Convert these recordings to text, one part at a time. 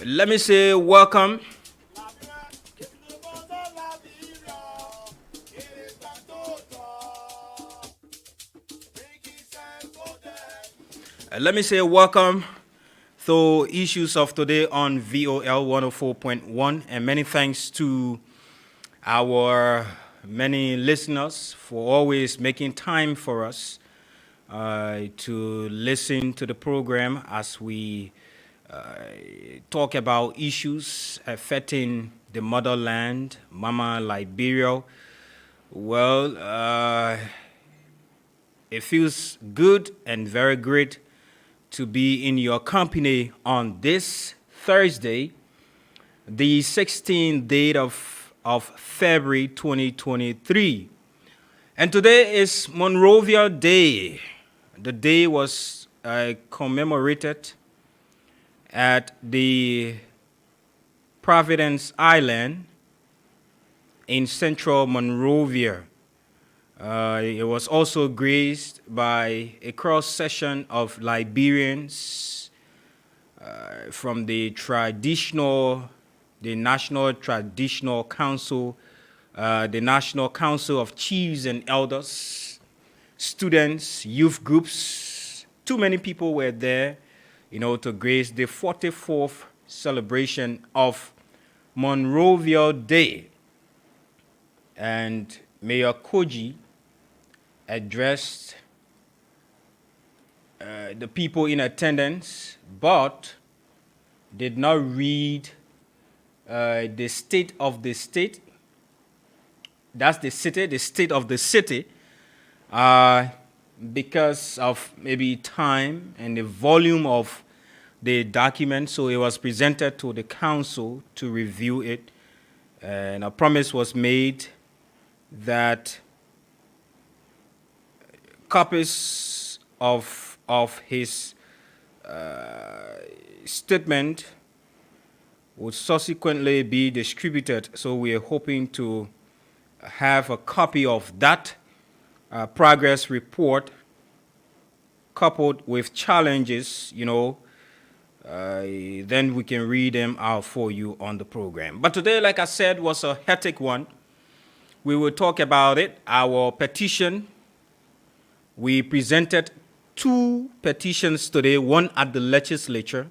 Let me say welcome. Let me say welcome to issues of today on VOL 104.1, and many thanks to our many listeners for always making time for us to listen to the program as we talk about issues affecting the motherland, Mama Liberia. Well, it feels good and very great to be in your company on this Thursday, the 16th date of February 2023. And today is Monrovia Day. The day was commemorated at the Providence Island in central Monrovia. It was also graced by a cross-section of Liberians from the National Traditional Council, the National Council of Chiefs and Elders, students, youth groups. Too many people were there, to grace the 44th celebration of Monrovia Day. And Mayor Koji addressed the people in attendance, but did not read the state of the state. That's the city, the state of the city, because of maybe time and the volume of the document. So it was presented to the council to review it, and a promise was made that copies of his statement would subsequently be distributed. So we are hoping to have a copy of that progress report coupled with challenges, then we can read them out for you on the program. But today, like I said, was a hectic one. We will talk about it. Our petition, we presented 2 petitions today, one at the legislature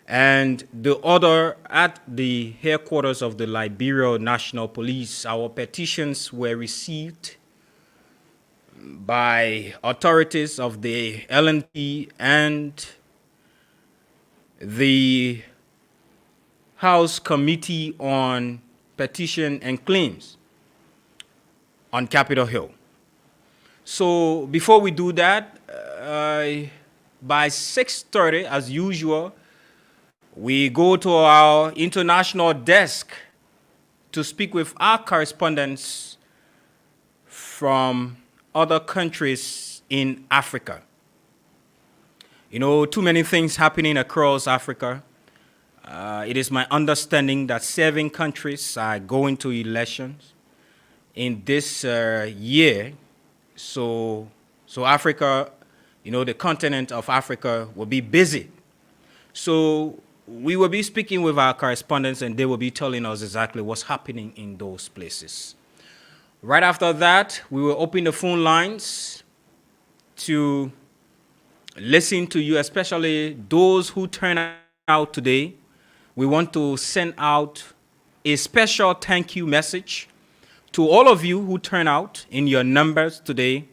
and the other at the headquarters of the Liberia National Police. Our petitions were received by authorities of the LNP and the House Committee on Petition and Claims on Capitol Hill. So before we do that, by 6:30, as usual, we go to our international desk to speak with our correspondents from other countries in Africa. Too many things happening across Africa. It is my understanding that 7 countries are going to elections in this year. So Africa, the continent of Africa will be busy. So we will be speaking with our correspondents and they will be telling us exactly what's happening in those places. Right after that, we will open the phone lines to listen to you, especially those who turn out today. We want to send out a special thank you message to all of you who turn out in your numbers today.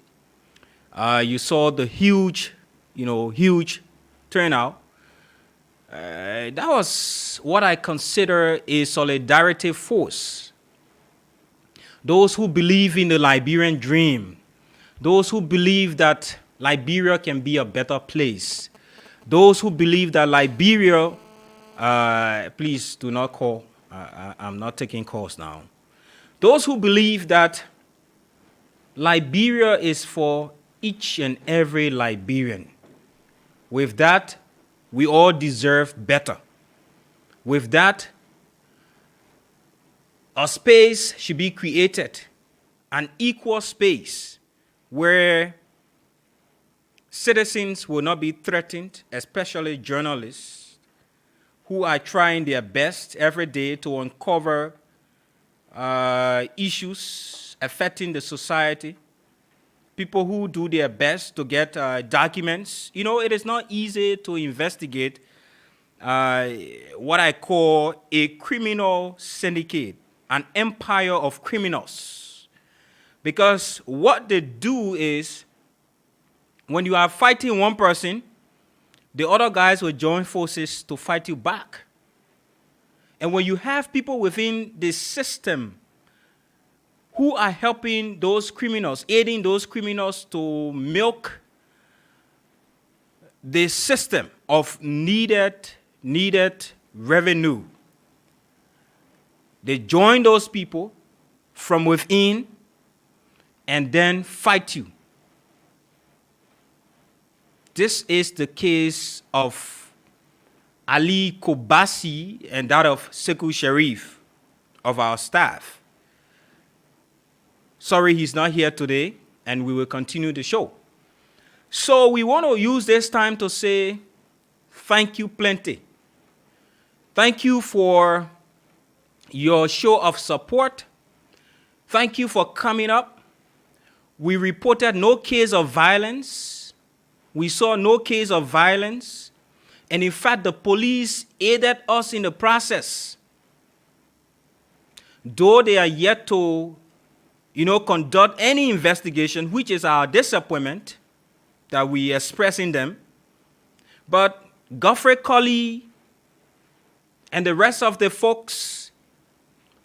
You saw the huge turnout. That was what I consider a solidarity force. Those who believe in the Liberian dream, those who believe that Liberia can be a better place, those who believe that Liberia, please do not call, I'm not taking calls now. Those who believe that Liberia is for each and every Liberian. With that, we all deserve better. With that, a space should be created, an equal space where citizens will not be threatened, especially journalists who are trying their best every day to uncover issues affecting the society. People who do their best to get documents. You know, it is not easy to investigate what I call a criminal syndicate, an empire of criminals. Because what they do is, when you are fighting one person, the other guys will join forces to fight you back. And when you have people within the system who are helping those criminals, aiding those criminals to milk the system of needed revenue, they join those people from within and then fight you. This is the case of Ali Kobasi and that of Sekou Sharif of our staff. Sorry he's not here today, and we will continue the show. So we want to use this time to say thank you plenty. Thank you for your show of support. Thank you for coming up. We reported no case of violence. We saw no case of violence. And in fact, the police aided us in the process. Though they are yet to, conduct any investigation, which is our disappointment that we express in them. But Godfrey Colley and the rest of the folks,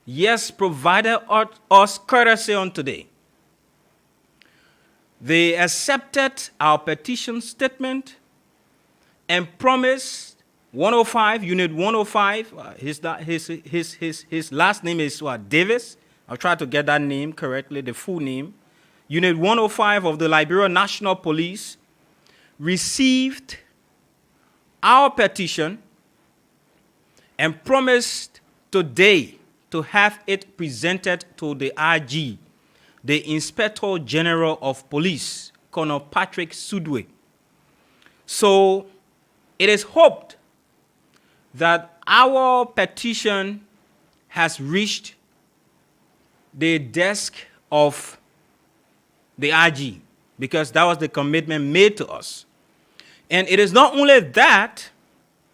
yes, provided us courtesy on today. They accepted our petition statement and promised 105, Unit 105, his last name is Davis. I'll try to get that name correctly, the full name. Unit 105 of the Liberia National Police received our petition and promised today to have it presented to the IG, the Inspector General of Police, Colonel Patrick Sudwe. So it is hoped that our petition has reached the desk of the IG, because that was the commitment made to us. And it is not only that,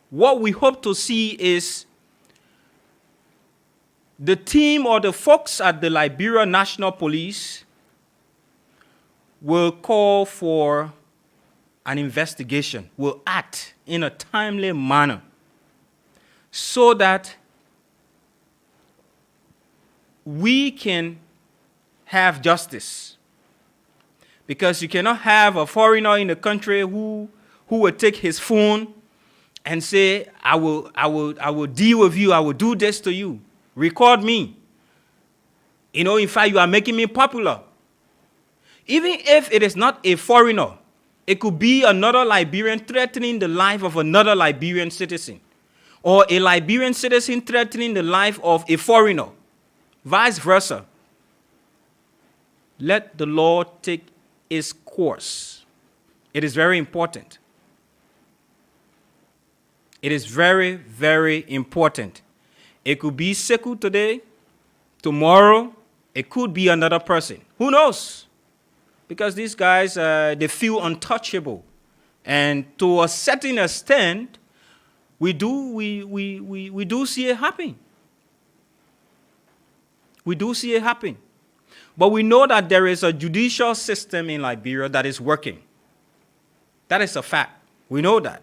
what we hope to see is the team or the folks at the Liberia National Police will call for an investigation, will act in a timely manner so that we can have justice. Because you cannot have a foreigner in the country who will take his phone and say, I will deal with you, I will do this to you. Record me. In fact, you are making me popular. Even if it is not a foreigner, it could be another Liberian threatening the life of another Liberian citizen, or a Liberian citizen threatening the life of a foreigner, vice versa. Let the law take its course. It is very important. It is very, very important. It could be Sekou today, tomorrow, it could be another person. Who knows? Because these guys, they feel untouchable. And to a certain extent, we do see it happen. We do see it happen. But we know that there is a judicial system in Liberia that is working. That is a fact. We know that.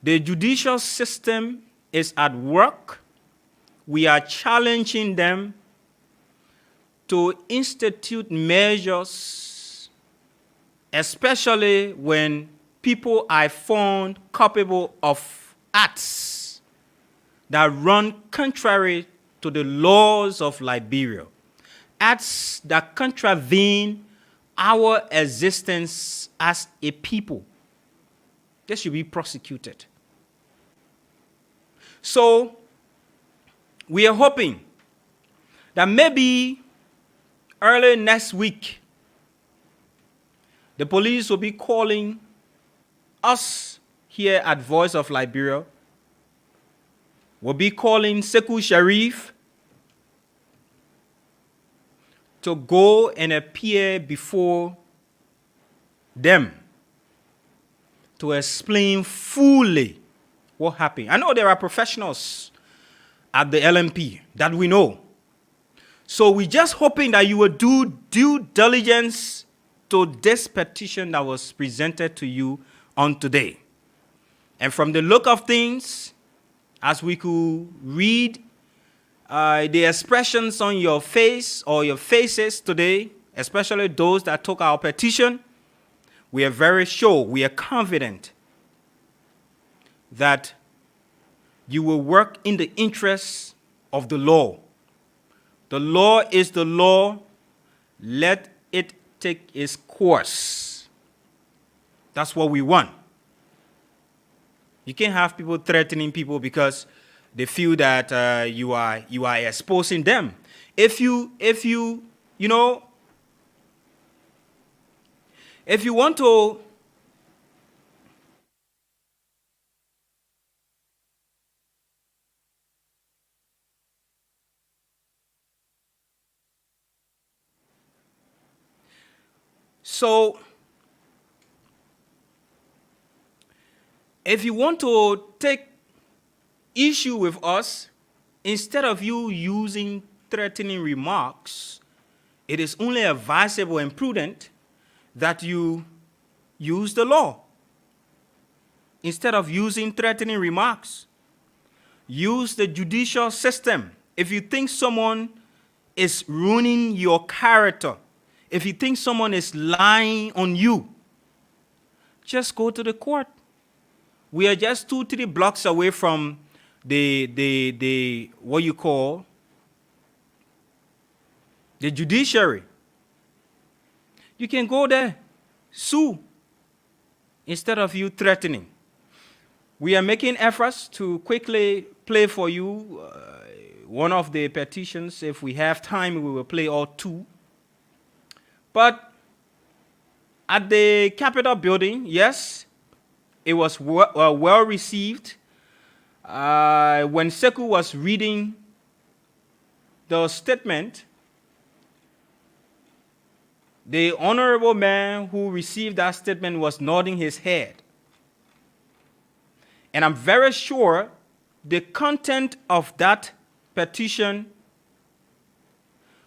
The judicial system is at work. We are challenging them to institute measures, especially when people are found culpable of acts that run contrary to the laws of Liberia, acts that contravene our existence as a people. They should be prosecuted. So, we are hoping that maybe early next week, the police will be calling us here at Voice of Liberia will be calling Sekou Sharif to go and appear before them to explain fully what happened. I know there are professionals at the LMP that we know. So we're just hoping that you will do due diligence to this petition that was presented to you on today. And from the look of things, as we could read the expressions on your face or your faces today, especially those that took our petition, we are very sure, we are confident that you will work in the interests of the law. The law is the law. Let it take its course. That's what we want. You can't have people threatening people because they feel that you are exposing them. If you want to if you want to take issue with us, instead of you using threatening remarks, it is only advisable and prudent that you use the law. Instead of using threatening remarks, use the judicial system. If you think someone is ruining your character, if you think someone is lying on you, just go to the court. We are just 2-3 blocks away from the what you call the judiciary. You can go there, sue, instead of you threatening. We are making efforts to quickly play for you one of the petitions. If we have time, we will play all 2. But at the Capitol building, yes, it was well received. When Sekou was reading the statement, the honorable man who received that statement was nodding his head. And I'm very sure the content of that petition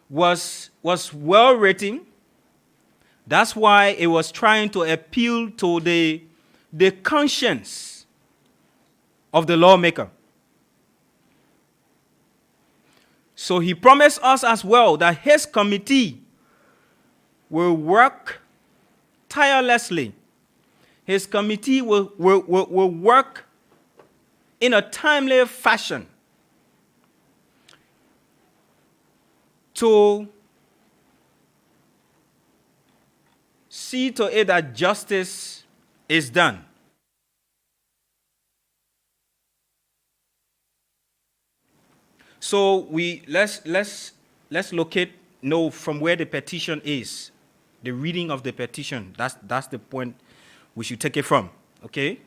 was well written. That's why it was trying to appeal to the conscience of the lawmaker. So he promised us as well that his committee will work tirelessly. His committee will work in a timely fashion to see to it that justice is done. So let's know from where the petition is, the reading of the petition. That's the point we should take it from. Okay?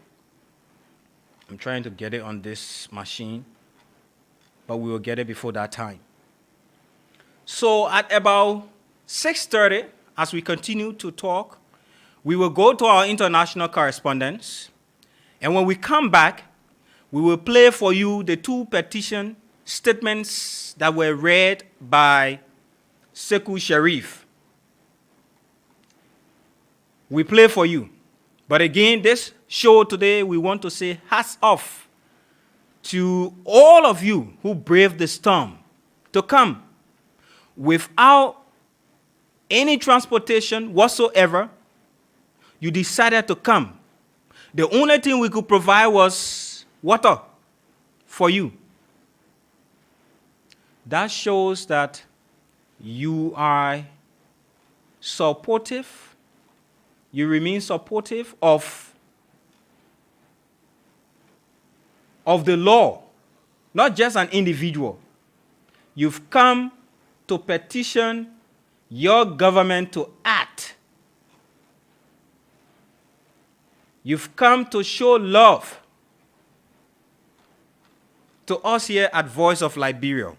I'm trying to get it on this machine, but we will get it before that time. So at about 6:30, as we continue to talk, we will go to our international correspondence, and when we come back, we will play for you the 2 petition statements that were read by Sekou Sharif. We play for you. But again, this show today, we want to say hats off to all of you who braved the storm to come without any transportation whatsoever. You decided to come. The only thing we could provide was water for you. That shows that you are supportive. You remain supportive of the law, not just an individual. You've come to petition your government to act. You've come to show love to us here at Voice of Liberia,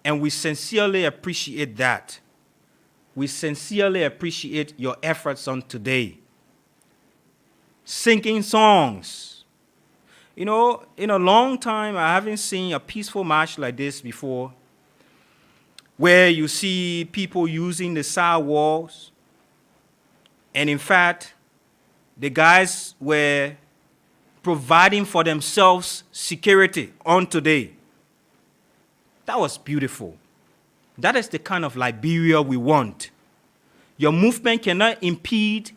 and we sincerely appreciate that. We sincerely appreciate your efforts on today. Singing songs. You know, in a long time, I haven't seen a peaceful march like this before, where you see people using the sidewalks. And in fact, the guys were providing for themselves security on today. That was beautiful. That is the kind of Liberia we want. Your movement cannot impede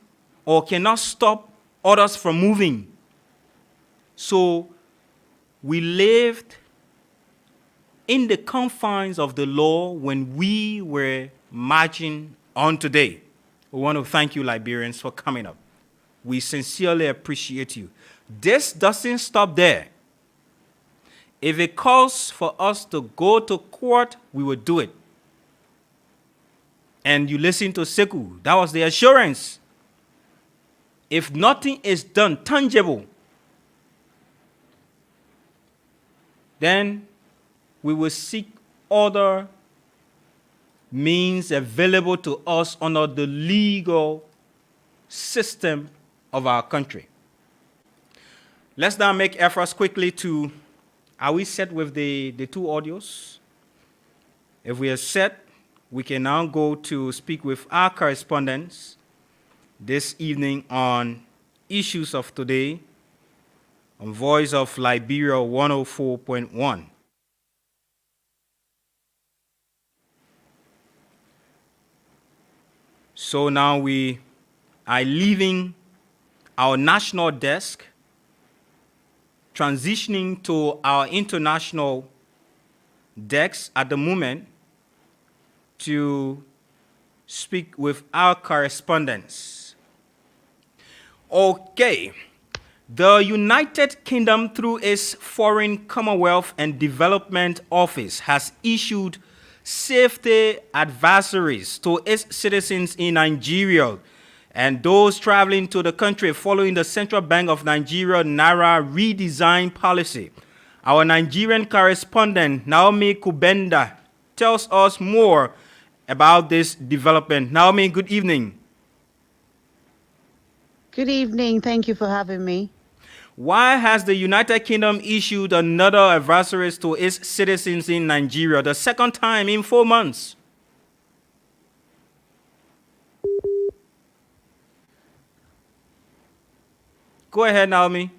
or cannot stop others from moving. So we lived in the confines of the law when we were marching on today. We want to thank you, Liberians, for coming up. We sincerely appreciate you. This doesn't stop there. If it calls for us to go to court, we will do it. And you listen to Sekou. That was the assurance. If nothing is done tangible, then we will seek other means available to us under the legal system of our country. Let's now make efforts quickly to, are we set with the two audios? If we are set, we can now go to speak with our correspondents this evening on issues of today on Voice of Liberia 104.1. So now we are leaving our national desk, transitioning to our international desk at the moment to speak with our correspondents. Okay. The United Kingdom, through its Foreign Commonwealth and Development Office, has issued safety advisories to its citizens in Nigeria and those traveling to the country following the Central Bank of Nigeria Naira redesign policy. Our Nigerian correspondent, Naomi Kubenda, tells us more about this development. Naomi, good evening. Good evening. Thank you for having me. Why has the United Kingdom issued another advisory to its citizens in Nigeria, the second time in 4 months? Go ahead, Naomi.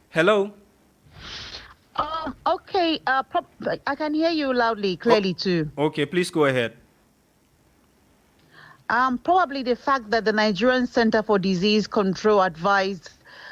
Hello? Okay. I can hear you loudly, clearly too. Okay, please go ahead. Probably the fact that the Nigerian Center for Disease Control advised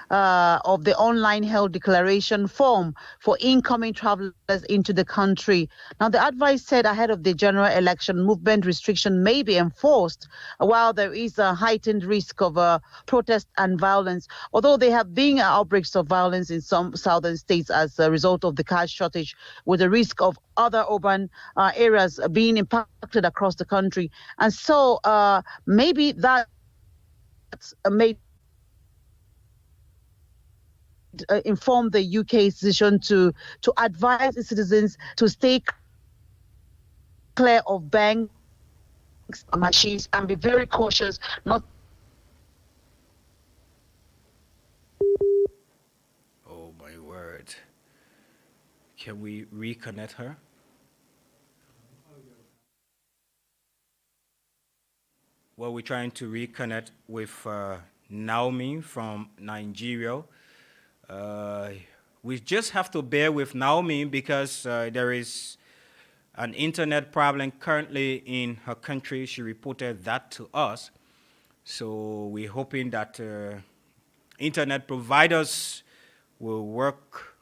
of the online health declaration form for incoming travelers into the country. Now, the advice said ahead of the general election, movement restriction may be enforced while there is a heightened risk of protest and violence. Although there have been outbreaks of violence in some southern states as a result of the cash shortage, with the risk of other urban areas being impacted across the country. And so maybe that made inform the UK's decision to advise its citizens to stay clear of banks, machines, and be very cautious not. Oh my word. Can we reconnect her? Well, we're trying to reconnect with Naomi from Nigeria. We just have to bear with Naomi because there is an internet problem currently in her country. She reported that to us. So we're hoping that internet providers will work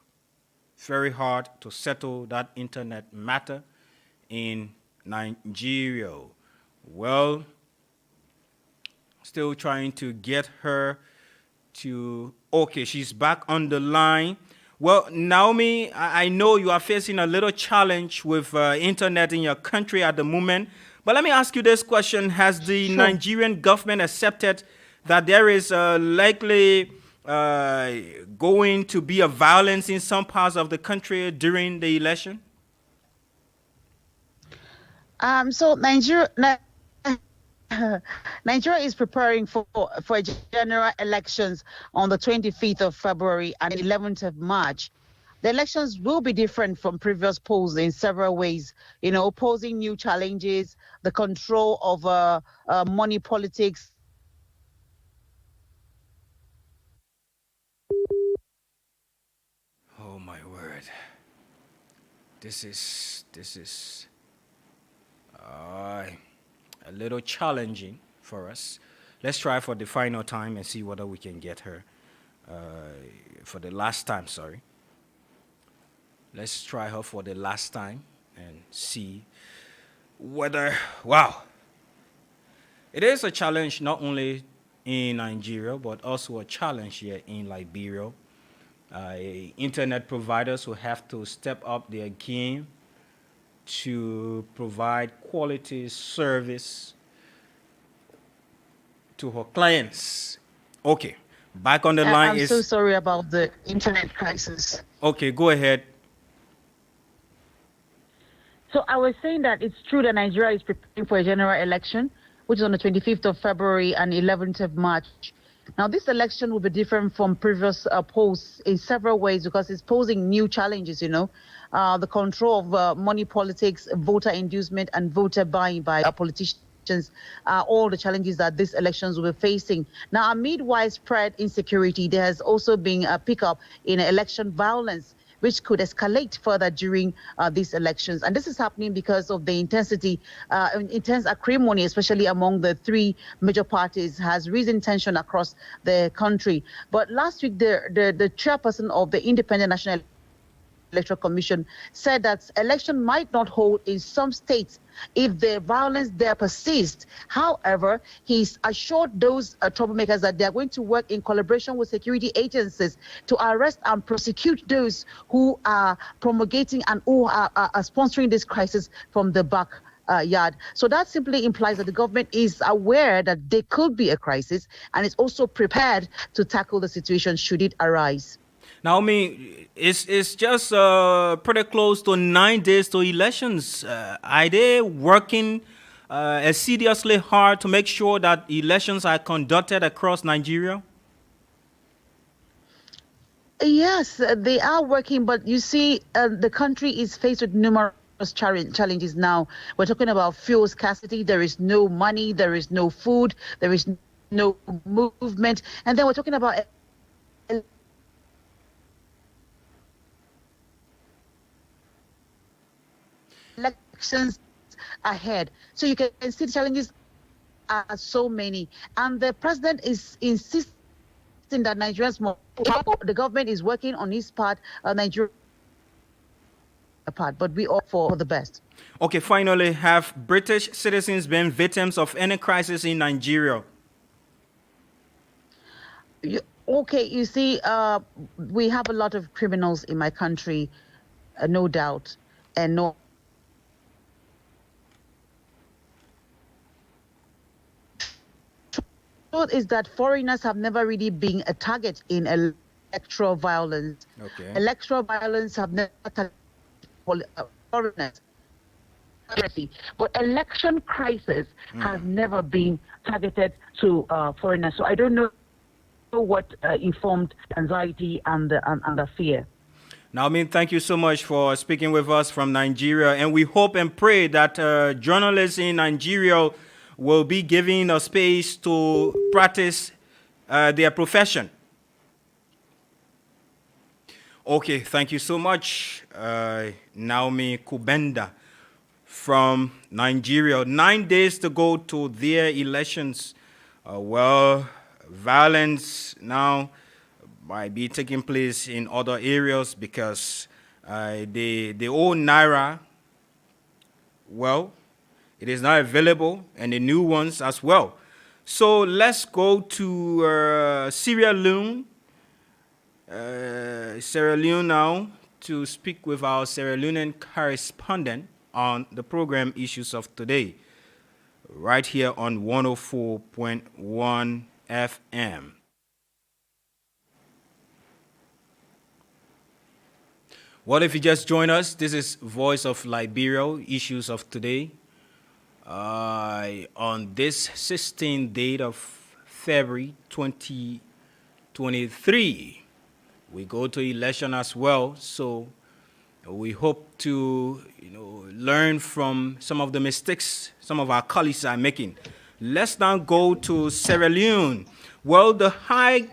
very hard to settle that internet matter in Nigeria. Well, still trying to get her to, okay, she's back on the line. Well, Naomi, I know you are facing a little challenge with internet in your country at the moment, but let me ask you this question. Has the Nigerian government accepted that there is likely going to be a violence in some parts of the country during the election? So Nigeria is preparing for general elections on the 25th of February and 11th of March. The elections will be different from previous polls in several ways, posing new challenges, the control of money politics. Oh my word. This is a little challenging for us. Let's try for the final time and see whether we can get her for the last time, sorry. Let's try her for the last time and see whether, wow. It is a challenge not only in Nigeria, but also a challenge here in Liberia. Internet providers will have to step up their game to provide quality service to her clients. Okay, back on the line I'm is... so sorry about the internet crisis. Okay, go ahead. So I was saying that it's true that Nigeria is preparing for a general election, which is on the 25th of February and 11th of March. Now, this election will be different from previous polls in several ways because it's posing new challenges, the control of money politics, voter inducement, and voter buying by politicians are all the challenges that these elections will be facing. Now, amid widespread insecurity, there has also been a pickup in election violence, which could escalate further during these elections. And this is happening because of the intense acrimony, especially among the three major parties, has risen tension across the country. But last week, the chairperson of the Independent National Electoral Commission said that election might not hold in some states if the violence there persists. However, he's assured those troublemakers that they are going to work in collaboration with security agencies to arrest and prosecute those who are promulgating and who are sponsoring this crisis from the backyard. So that simply implies that the government is aware that there could be a crisis and is also prepared to tackle the situation should it arise. Now, I mean, it's just pretty close to 9 days to elections. Are they working assiduously hard to make sure that elections are conducted across Nigeria? Yes, they are working, but you see, the country is faced with numerous challenges now. We're talking about fuel scarcity. There is no money, there is no food, there is no movement. And then we're talking about elections ahead. So you can see the challenges are so many. And the president is insisting that Nigerians more. The government is working on his part, Nigeria part, but we all for the best. Okay, finally, have British citizens been victims of any crisis in Nigeria? You see, we have a lot of criminals in my country, no doubt, and no. Truth is that foreigners have never really been a target in electoral violence. Okay. Electoral violence have never targeted foreigners. But election crisis has never been targeted to foreigners. So I don't know what informed anxiety and the fear. Now, I mean, thank you so much for speaking with us from Nigeria. And we hope and pray that journalists in Nigeria will be given a space to practice their profession. Okay, thank you so much, Naomi Kubenda from Nigeria. 9 days to go to their elections. Violence now might be taking place in other areas because the old Naira, it is not available, and the new ones as well. So let's go to Sierra Leone. Sierra Leone now to speak with our Sierra Leonean correspondent on the program issues of today, right here on 104.1 FM. Well, if you just join us, this is Voice of Liberia, Issues of Today. On this 16th date of February 2023, we go to election as well. So we hope to learn from some of the mistakes some of our colleagues are making. Let's now go to Sierra Leone. Well, the High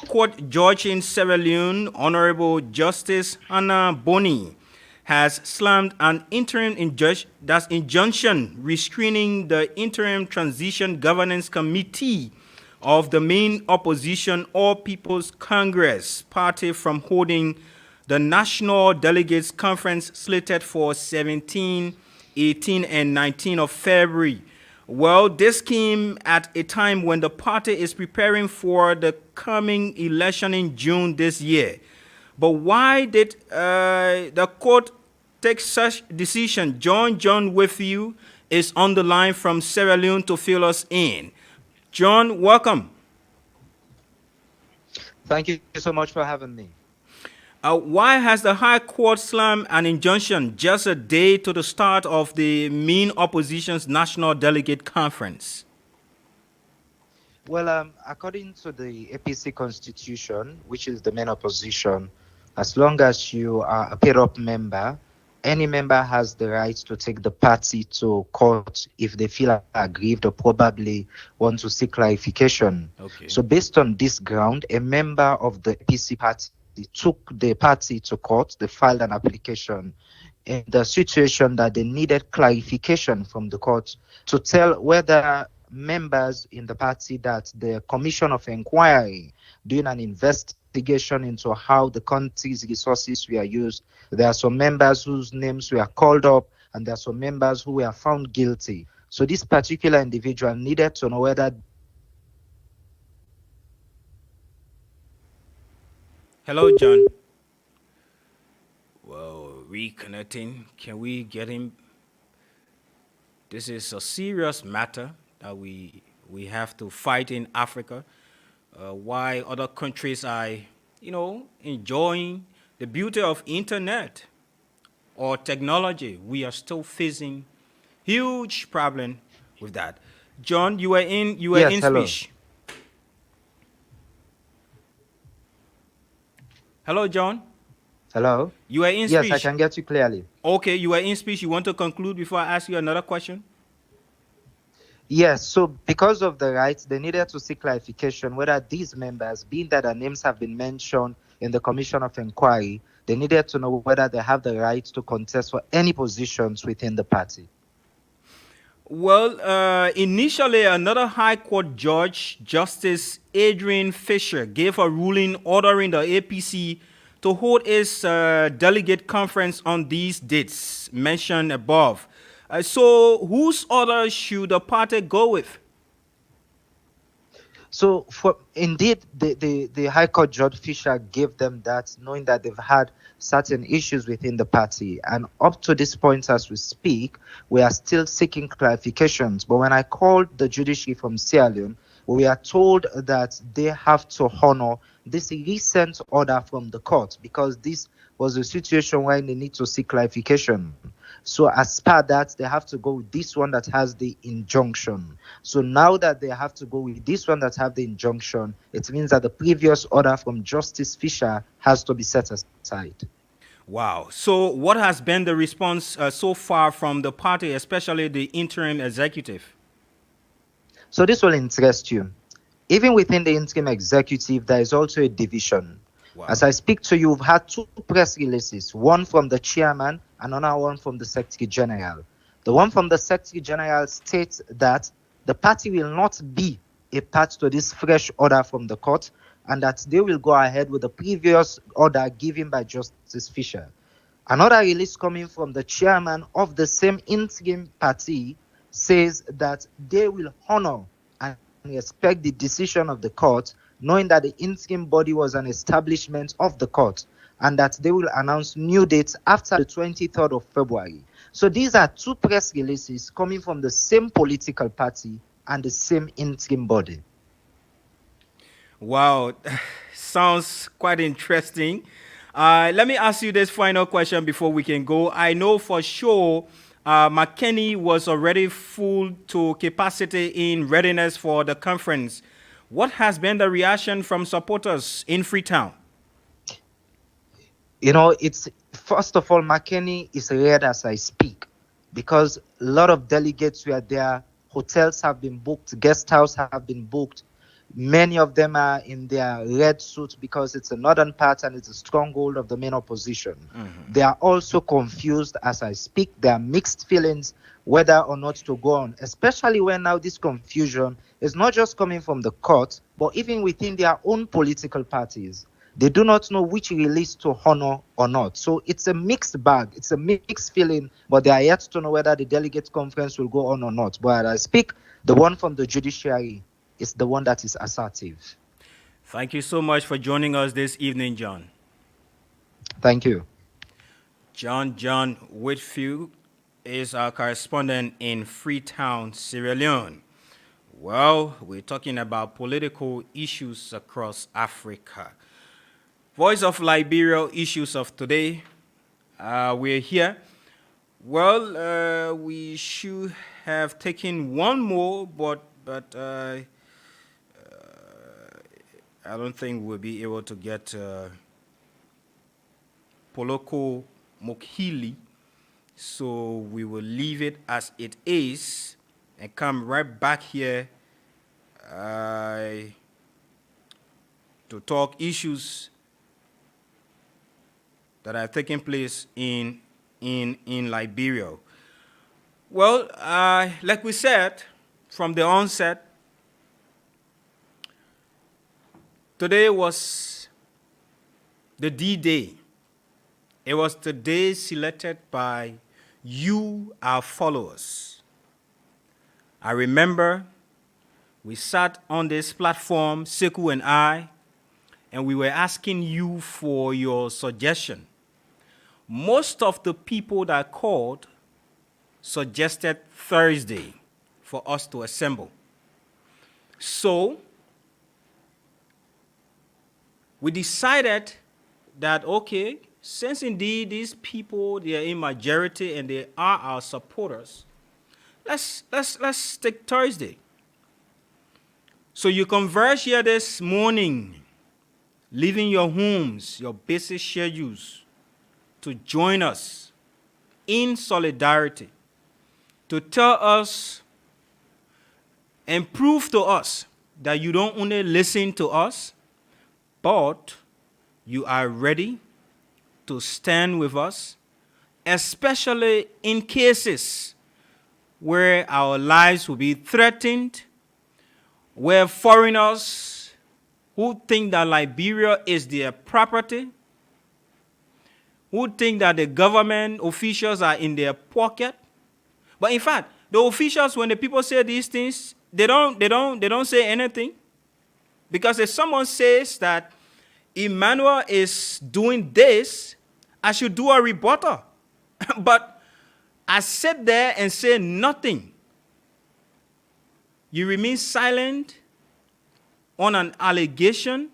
Court judge in Sierra Leone, Honorable Justice Hannah Boni, has slammed an interim injunction restraining the Interim Transition Governance Committee of the main opposition All People's Congress party from holding the National Delegates Conference slated for 17, 18, and 19 of February. Well, this came at a time when the party is preparing for the coming election in June this year. But why did the court take such decision? John with you is on the line from Sierra Leone to fill us in. John, welcome. Thank you so much for having me. Why has the High Court slammed an injunction just a day to the start of the main opposition's National Delegate Conference? Well, according to the APC constitution, which is the main opposition, as long as you are a paid-up member, any member has the right to take the party to court if they feel aggrieved or probably want to seek clarification. Okay. So based on this ground, a member of the APC party took the party to court. They filed an application in the situation that they needed clarification from the court to tell whether members in the party that the Commission of Inquiry doing an investigation into how the country's resources were used. There are some members whose names were called up, and there are some members who were found guilty. So this particular individual needed to know whether... Hello, John. Well, reconnecting. Can we get him? This is a serious matter that we have to fight in Africa. Why other countries are, enjoying the beauty of internet or technology, we are still facing huge problem with that. John, you were in hello. speech. Hello, John. Hello? You were in Yes, speech. I can get you clearly. Okay, you were in speech. You want to conclude before I ask you another question? Yes, so because of the rights, they needed to seek clarification whether these members, being that their names have been mentioned in the Commission of Inquiry, they needed to know whether they have the right to contest for any positions within the party. Well, initially, another High Court judge, Justice Adrian Fisher, gave a ruling ordering the APC to hold its delegate conference on these dates mentioned above. So, whose order should the party go with? So, indeed, the High Court Judge Fisher gave them that, knowing that they've had certain issues within the party. And up to this point, as we speak, we are still seeking clarifications. But when I called the judiciary from Sierra Leone, we are told that they have to honor this recent order from the court, because this was a situation where they need to seek clarification. So as per that, they have to go with this one that has the injunction. So now that they have to go with this one that have the injunction, it means that the previous order from Justice Fisher has to be set aside. Wow. So what has been the response so far from the party, especially the interim executive? So this will interest you. Even within the interim executive, there is also a division. Wow. As I speak to you, we've had two press releases, one from the chairman, another one from the Secretary General. The one from the Secretary General states that the party will not be a part to this fresh order from the court, and that they will go ahead with the previous order given by Justice Fisher. Another release coming from the chairman of the same interim party says that they will honor and respect the decision of the court, knowing that the interim body was an establishment of the court, and that they will announce new dates after the 23rd of February. So these are two press releases coming from the same political party and the same interim body. Wow, sounds quite interesting. Let me ask you this final question before we can go. I know for sure McKinney was already full to capacity in readiness for the conference. What has been the reaction from supporters in Freetown? You know, it's first of all, McKinney is red as I speak because a lot of delegates were there. Hotels have been booked, guest house have been booked. Many of them are in their red suits because it's a northern part and it's a stronghold of the main opposition. They are also confused as I speak. There are mixed feelings whether or not to go on, especially when now this confusion is not just coming from the court, but even within their own political parties. They do not know which release to honor or not. So it's a mixed bag. It's a mixed feeling, but they are yet to know whether the delegate conference will go on or not. But as I speak, the one from the judiciary is the one that is assertive. Thank you so much for joining us this evening, John. Thank you. John Whitfield is our correspondent in Freetown, Sierra Leone. Well, we're talking about political issues across Africa. Voice of Liberia issues of today. We're here. Well, we should have taken one more, but I don't think we'll be able to get Poloko Mokhili. So we will leave it as it is and come right back here to talk issues that are taking place in Liberia. Well, like we said from the onset, today was the D-Day. It was the day selected by you, our followers. I remember we sat on this platform, Sekou and I, and we were asking you for your suggestion. Most of the people that called suggested Thursday for us to assemble. So we decided that, okay, since indeed these people, they are in majority and they are our supporters, let's take Thursday. So you converge here this morning, leaving your homes, your busy schedules, to join us in solidarity, to tell us and prove to us that you don't only listen to us, but you are ready to stand with us, especially in cases where our lives will be threatened, where foreigners who think that Liberia is their property, who think that the government officials are in their pocket. But in fact, the officials, when the people say these things, they don't say anything. Because if someone says that Emmanuel is doing this, I should do a rebuttal. But I sit there and say nothing. You remain silent on an allegation.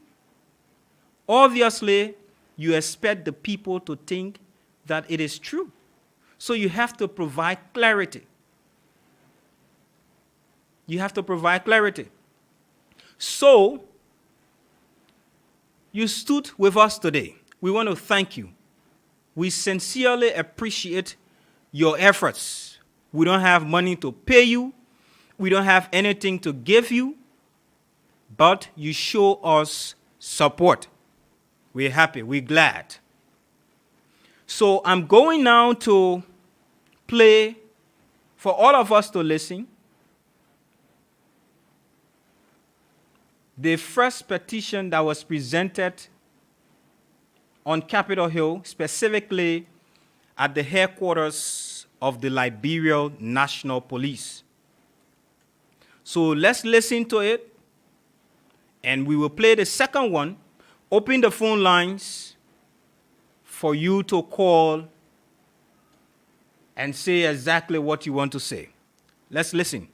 Obviously, you expect the people to think that it is true. So you have to provide clarity. You have to provide clarity. So, you stood with us today. We want to thank you. We sincerely appreciate your efforts. We don't have money to pay you. We don't have anything to give you. But you show us support. We're happy. We're glad. So I'm going now to play for all of us to listen the first petition that was presented on Capitol Hill, specifically at the headquarters of the Liberia National Police. So let's listen to it, and we will play the second one. Open the phone lines for you to call and say exactly what you want to say. Let's listen.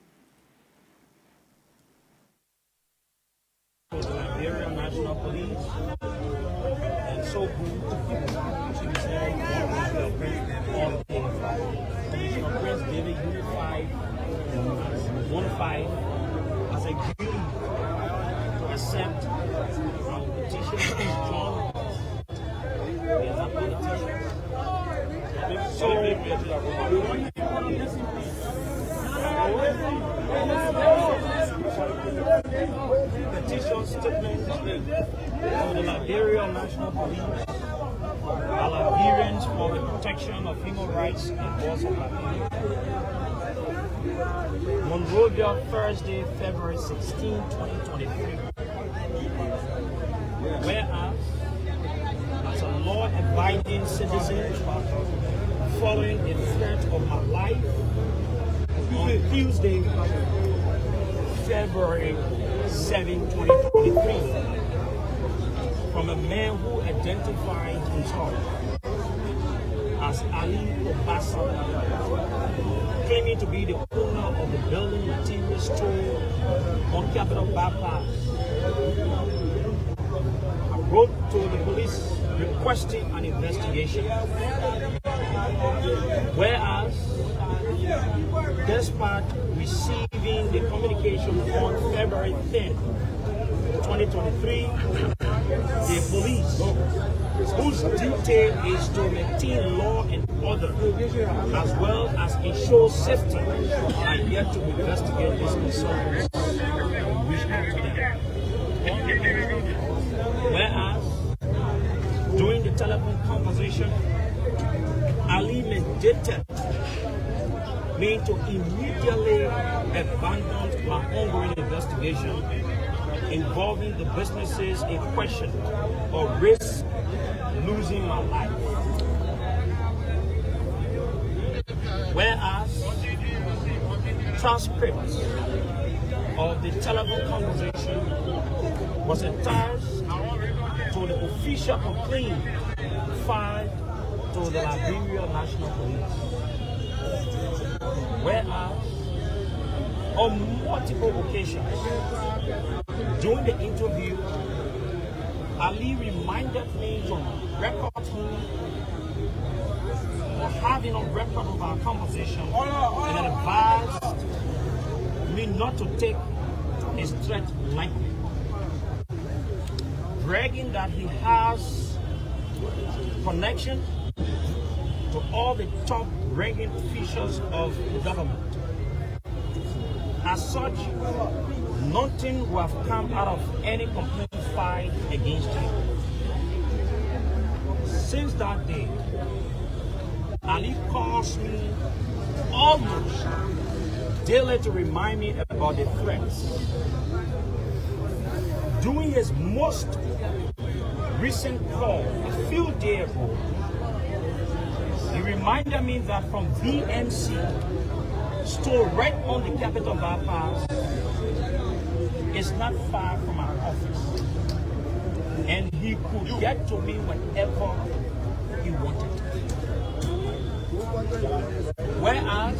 For the Liberian police, and so good to be said on Commissioner Prince David Unified has agreed to accept our petition to join as a politician. So petition statement to the Liberia National Police, the Liberians for the protection of human rights in laws of Liberia. Monrovia, Thursday, February 16, 2023. Whereas, as a law-abiding citizen, following the threat of my life, on Tuesday, February 7, 2023, from a man who identified himself as Ali Obasa, claiming to be the owner of the building material store on Capitol Bypass. I wrote to the police requesting an investigation. Whereas, despite receiving the communication on February 10, 2023, the police, whose duty is to maintain law and order as well as ensure safety, are yet to investigate these concerns and reach out to them. Whereas, during the telephone conversation, Ali mandated me to immediately abandon my ongoing investigation involving the businesses in question or risk losing my life. Whereas, transcripts of the telephone conversation was attached to the official complaint filed to the Liberia National Police. Whereas, on multiple occasions, during the interview, Ali reminded me to record him or having on record of our conversation and advised me not to take his threat lightly, bragging that he has connection to all the top ranking officials of the government. As such, nothing will have come out of any complaint filed against him. Since that day, Ali calls me almost daily to remind me about the threats. During his most recent call a few days ago, he reminded me that from VNC, store right on the Capitol Bypass, is not far from our office, and he could get to me whenever he wanted. Whereas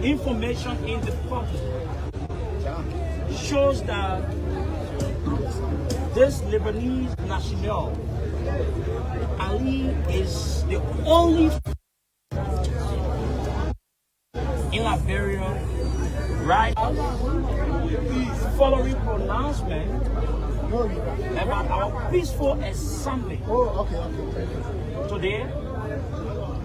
information in the public shows that this Lebanese national, Ali, is the only in Liberia right following pronouncement about our peaceful assembly. Today,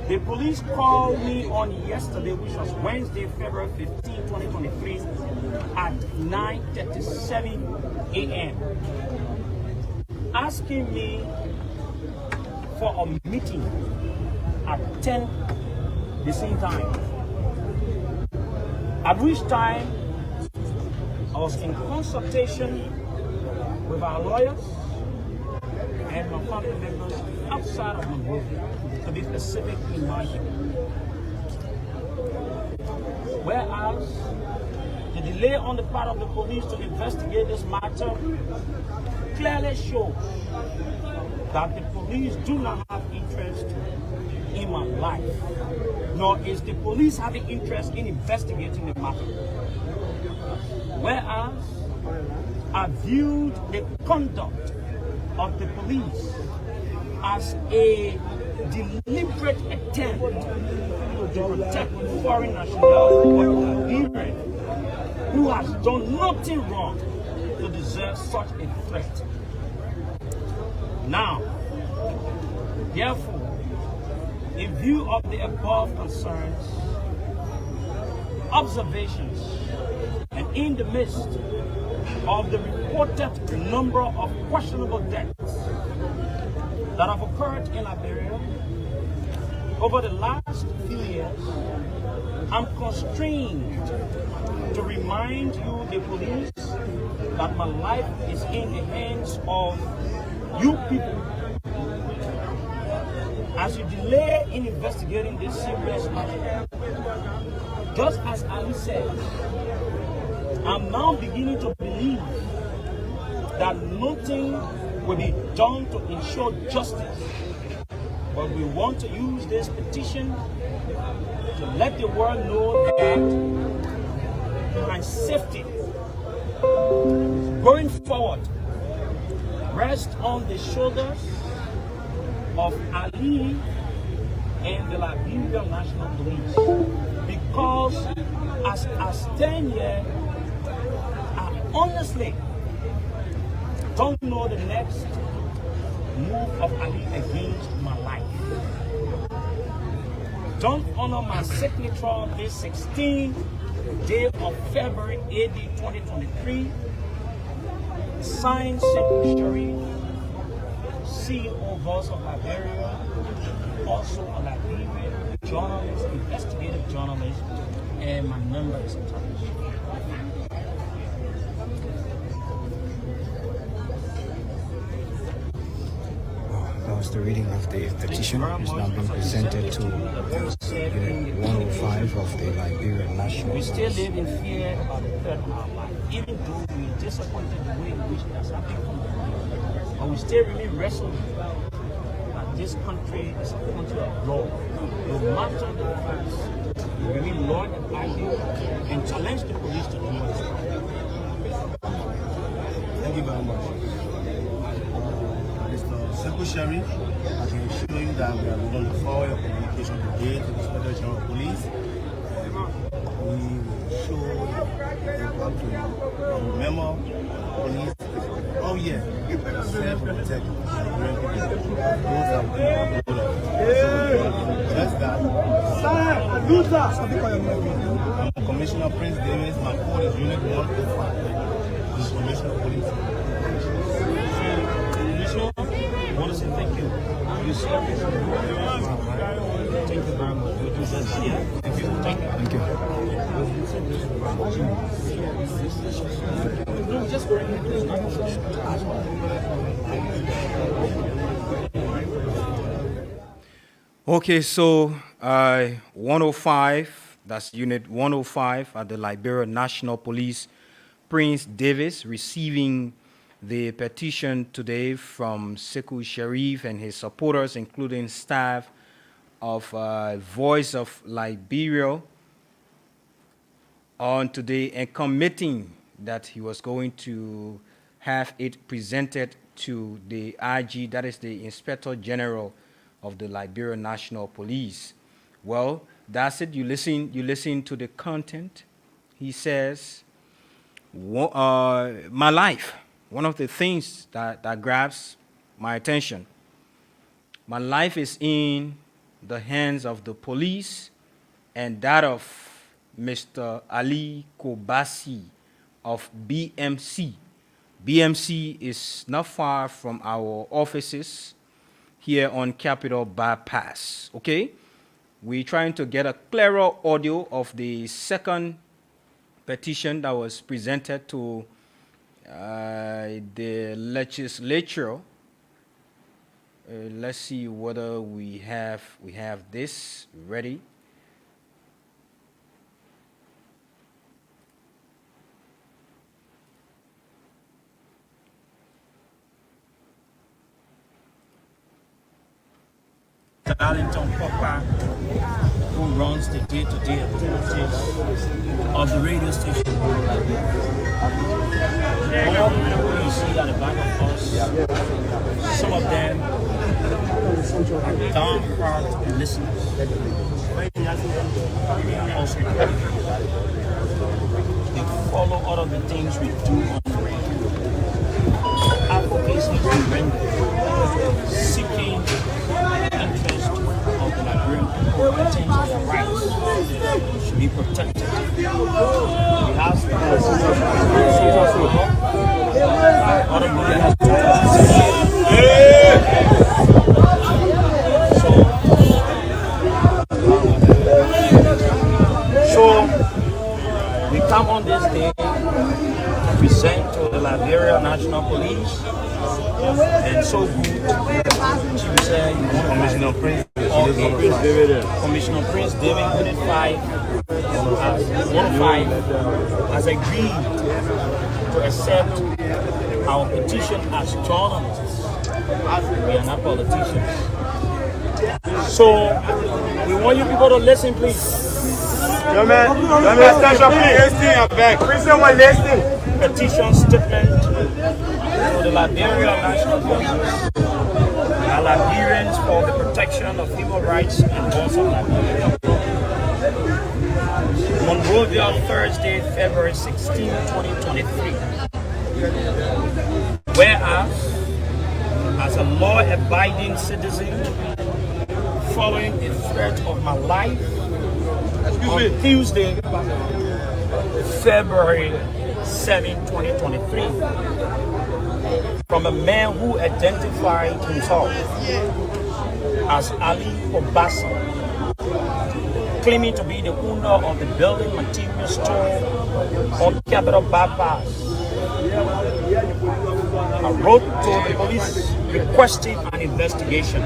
the police called me on yesterday, which was Wednesday, February 15, 2023, at 9:37 a.m. asking me for a meeting at 10 the same time. At which time I was in consultation with our lawyers and my family members outside of Monrovia, to be specific in my hearing. Whereas the delay on the part of the police to investigate this matter clearly shows that the police do not have interest in my life, nor is the police having interest in investigating the matter. Whereas I viewed the conduct of the police as a deliberate attempt to protect foreign nationals or Liberia who has done nothing wrong to deserve such a threat. Now, therefore, in view of the above concerns, observations, and in the midst of the reported number of questionable deaths that have occurred in Liberia over the last few years, I'm constrained to remind you, the police, that my life is in the hands of you people. As you delay in investigating this serious matter, just as Ali said, I'm now beginning to believe that nothing will be done to ensure justice. But we want to use this petition to let the world know that my safety going forward rests on the shoulders of Ali and the Liberia National Police. Because as I stand here, I honestly don't know the next move of Ali against my life. Don't honor my signature this 16th day of February AD 2023. Signed Sekou Sharif, CEO Voice of Liberia, also a Liberian journalist, investigative journalist, and my number is attached. That was the reading of the petition. It's now being presented to Unit 105 of the Liberia National We Police. still live in fear about the threat of our life, even though we are disappointed the way in which it has happened. But we still remain resolute that this country is a country of law. No matter the facts, we remain law abiding and challenge the police to do it. Thank you very much. Mr. Sekou Sharif, I can assure you that we are going to forward your communication today to the Inspector General of Police. We will show how to remember police all year to self-protect Nigerian people. Those are the people just that. I'm Commissioner Prince Davis. My code is Unit 105. This is Commissioner of Police. Commissioner, I want to say thank you. You serve this. Thank you very much. You do this here. Thank you. Thank you. Thank you. No, just bring it. Okay, so 105, that's Unit 105 at the Liberia National Police, Prince Davis, receiving the petition today from Sekou Sharif and his supporters, including staff of Voice of Liberia, on today, and committing that he was going to have it presented to the IG, that is the Inspector General of the Liberia National Police. Well, that's it. You listen to the content. He says, my life, one of the things that grabs my attention, my life is in the hands of the police and that of Mr. Ali Kobasi of BMC. BMC is not far from our offices here on Capitol Bypass, okay? We're trying to get a clearer audio of the second petition that was presented to the legislature. Let's see whether we have this ready. Darlington Popper, who runs the day-to-day activities of the radio station. who you see at the back of us, some of them are down-heart listeners. They are also they follow all of the things we do on the radio. Advocacy we render, seeking the interest of the Liberian people in terms of their rights should be protected. We have other media has so we come on this day to present to the Liberia National Police, and so good. She said, Commissioner Prince, Commissioner Prince David Unit 5 has agreed to accept our petition as journalists. We are not politicians. So we want you people to listen, please. Petition statement to the Liberia National Police, the Liberians for the protection of human rights and laws of Liberia. Monrovia, Thursday, February 16, 2023. Whereas, as a law-abiding citizen, following a threat of my life on Tuesday, February 7, 2023, from a man who identified himself as Ali Obasa, claiming to be the owner of the building material store on Capitol Bypass. I wrote to the police requesting an investigation.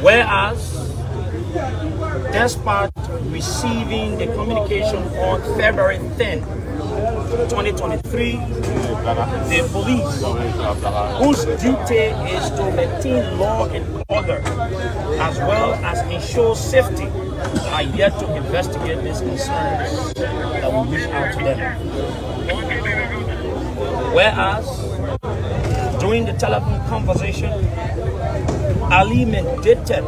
Whereas, despite receiving the communication on February 10, 2023, the police, whose duty is to maintain law and order as well as ensure safety, are yet to investigate these concerns that we reach out to them. Whereas, during the telephone conversation, Ali mandated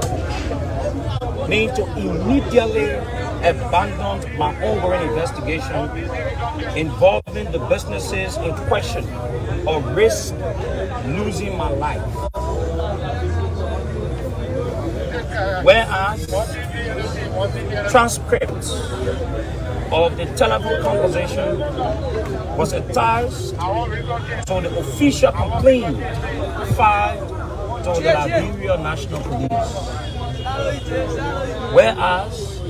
me to immediately abandon my ongoing investigation involving the businesses in question or risk losing my life. Whereas transcripts of the telephone conversation was attached to the official complaint filed to the Liberia National Police. Whereas,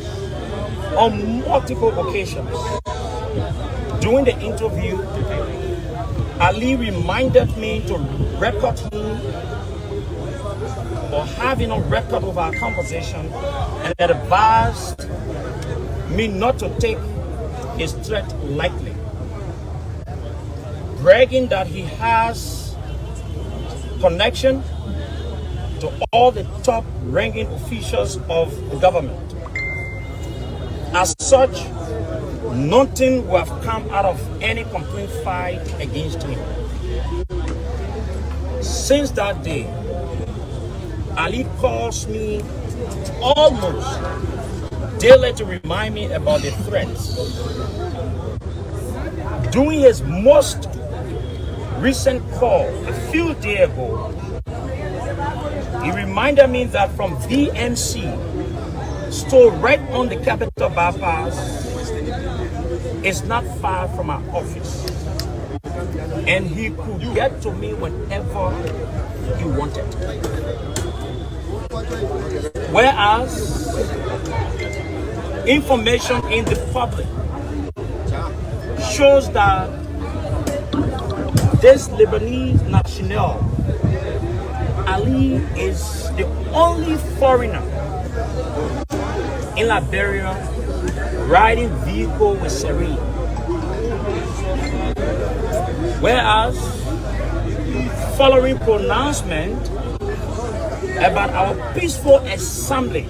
on multiple occasions, during the interview, Ali reminded me to record him or having a record of our conversation and advised me not to take his threat lightly, bragging that he has connection to all the top-ranking officials of the government. As such, nothing will have come out of any complaint filed against him. Since that day, Ali calls me almost daily to remind me about the threats. During his most recent call a few days ago, he reminded me that from VMC, store right on the Capitol Bypass, is not far from our office. And he could get to me whenever he wanted. Whereas, information in the public shows that this Lebanese national, Ali, is the only foreigner in Liberia riding vehicle with Serene. Whereas, following pronouncement about our peaceful assembly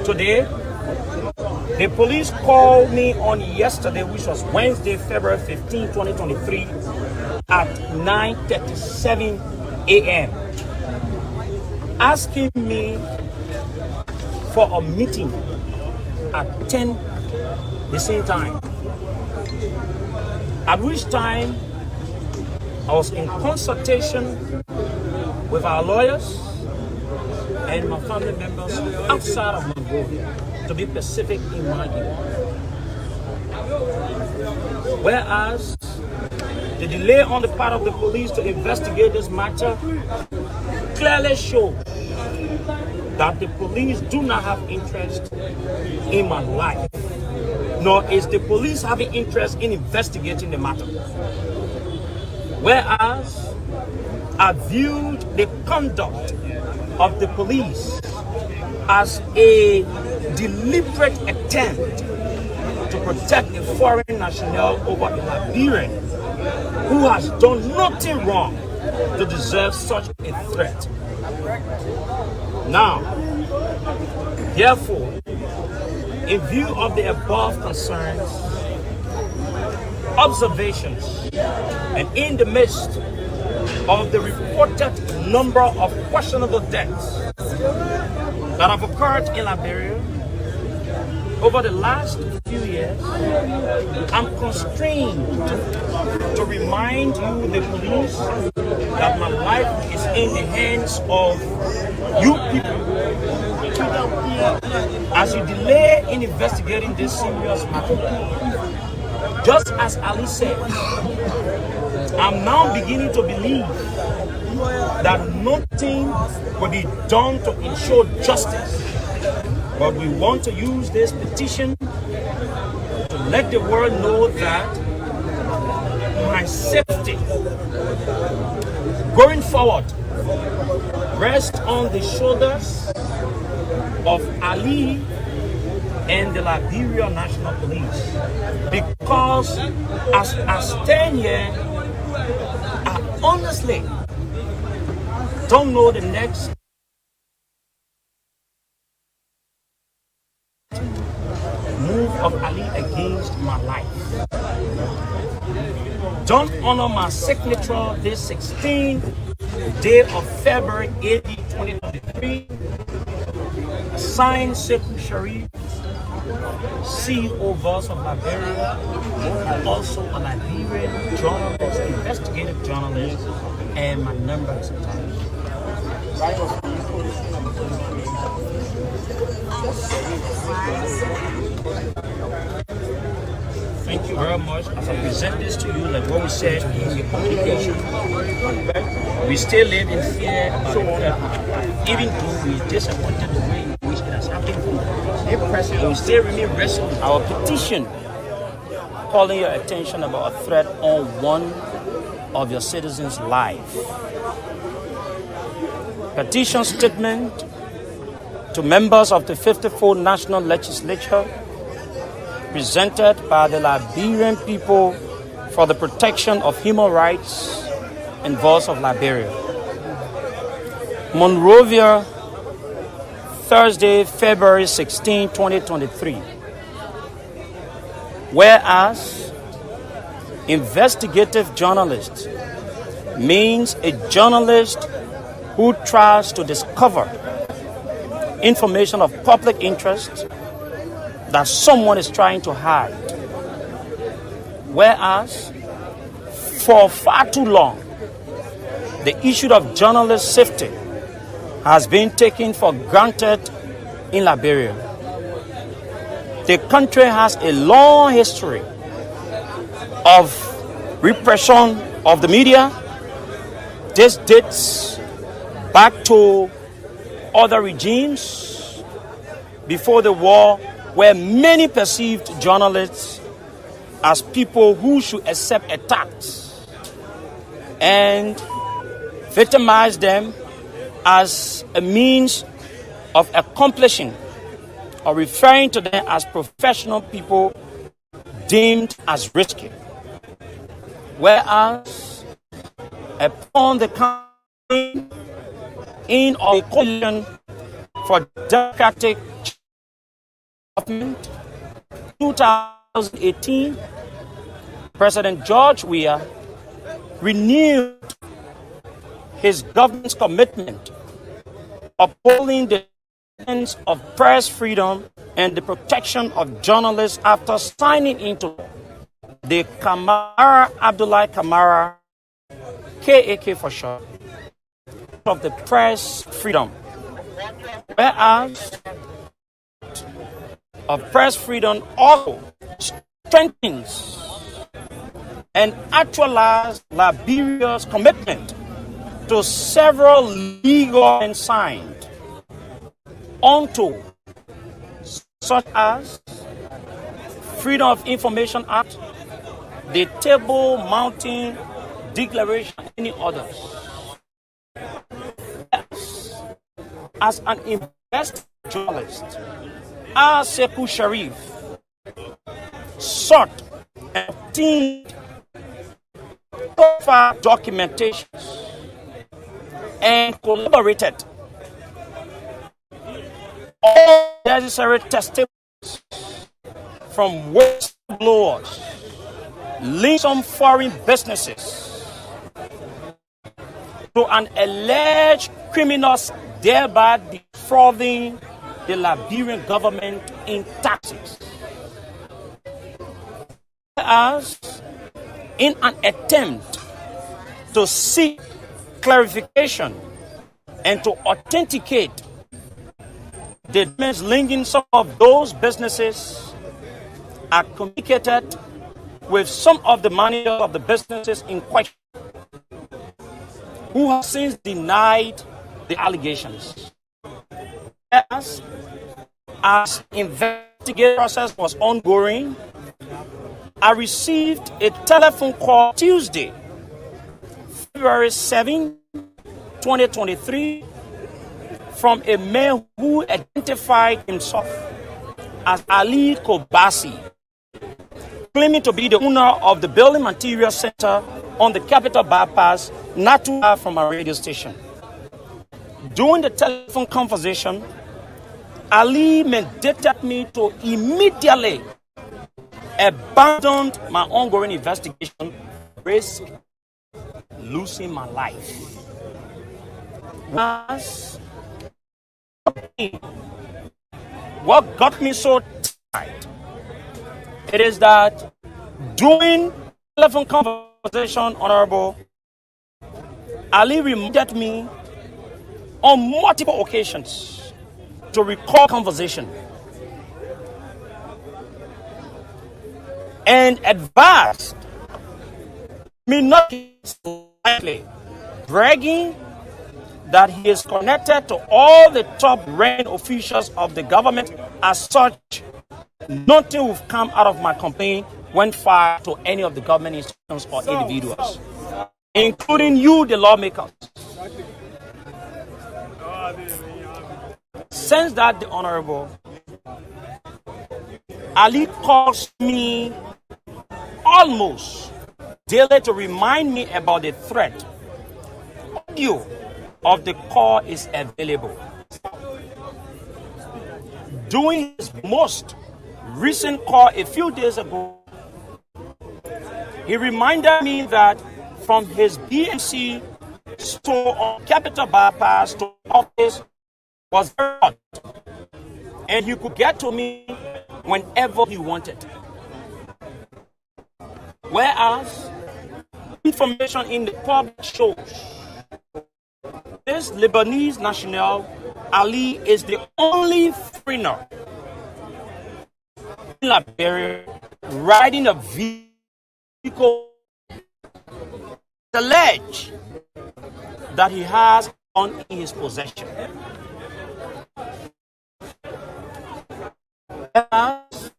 today, The police called me on yesterday, which was Wednesday, February 15, 2023, at 9:37 a.m. asking me for a meeting at 10 the same time. At which time I was in consultation with our lawyers and my family members outside of Monrovia, to be specific in my view. Whereas the delay on the part of the police to investigate this matter clearly shows that the police do not have interest in my life, nor is the police having interest in investigating the matter. Whereas I viewed the conduct of the police as a deliberate attempt to protect a foreign national over a Liberian who has done nothing wrong to deserve such a threat. Now, therefore, in view of the above concerns, observations, and in the midst of the reported number of questionable deaths that have occurred in Liberia over the last few years, I'm constrained to remind you, the police, that my life is in the hands of you people. As you delay in investigating this serious matter, just as Ali said, I'm now beginning to believe that nothing will be done to ensure justice. But we want to use this petition to let the world know that my safety going forward rests on the shoulders of Ali and the Liberia National Police. Because as I stand here, I honestly don't know the next move of Ali against my life. Don't honor my signature this 16th day of February 80, 2023. Signed Sekou Sharif, CEO Voice of Liberia, also a Liberian journalist, investigative journalist, and my number is attached. Thank you very much. As I present this to you, like what we said in the communication, we still live in fear about it, even though we're disappointed the way in which it has happened. We still remain resolute. Our petition calling your attention about a threat on one of your citizens' life. Petition statement to members of the 54th National Legislature, presented by the Liberian people for the protection of human rights and Voice of Liberia. Monrovia, Thursday, February 16, 2023. Whereas investigative journalist means a journalist who tries to discover information of public interest that someone is trying to hide. Whereas, for far too long, the issue of journalist safety has been taken for granted in Liberia. The country has a long history of repression of the media. This dates back to other regimes before the war, where many perceived journalists as people who should accept attacks and victimize them as a means of accomplishing or referring to them as professional people deemed as risky. Whereas upon the coming in of a coalition for democratic government 2018, President George Weah renewed his government's commitment upholding the defense of press freedom and the protection of journalists after signing into the Kamara Abdullahi Kamara, KAK for short, of the press freedom. Whereas of press freedom also strengthens and actualizes Liberia's commitment to several legal and signed onto, such as Freedom of Information Act, the Table Mountain Declaration, and any others. As an investigative journalist, Sekou Sharif sought and obtained documentation and collaborated all necessary testimonies from whistleblowers, linked some foreign businesses to an alleged criminal, thereby defrauding the Liberian government in taxes. As in an attempt to seek clarification and to authenticate the documents linking some of those businesses, are communicated with some of the managers of the businesses in question, who have since denied the allegations. As investigation process was ongoing, I received a telephone call Tuesday, February 7, 2023, from a man who identified himself as Ali Kobasi, claiming to be the owner of the Building Material Center on the Capital Bypass, not too far from our radio station. During the telephone conversation, Ali mandated me to immediately abandon my ongoing investigation, risk losing my life. What got me so tight, it is that during telephone conversation, Honorable, Ali reminded me on multiple occasions to recall conversation and advised me not lightly, bragging that he is connected to all the top ranking officials of the government. As such, nothing will come out of my complaint when filed to any of the government institutions or individuals, including you, the lawmakers. Since that, the Honorable Ali calls me almost daily to remind me about the threat. Audio of the call is available. During his most recent call a few days ago, he reminded me that from his BNC store on Capital Bypass to office was very hot, and he could get to me whenever he wanted. Whereas information in the public shows this Lebanese national, Ali, is the only foreigner in Liberia riding a vehicle alleged that he has on in his possession. As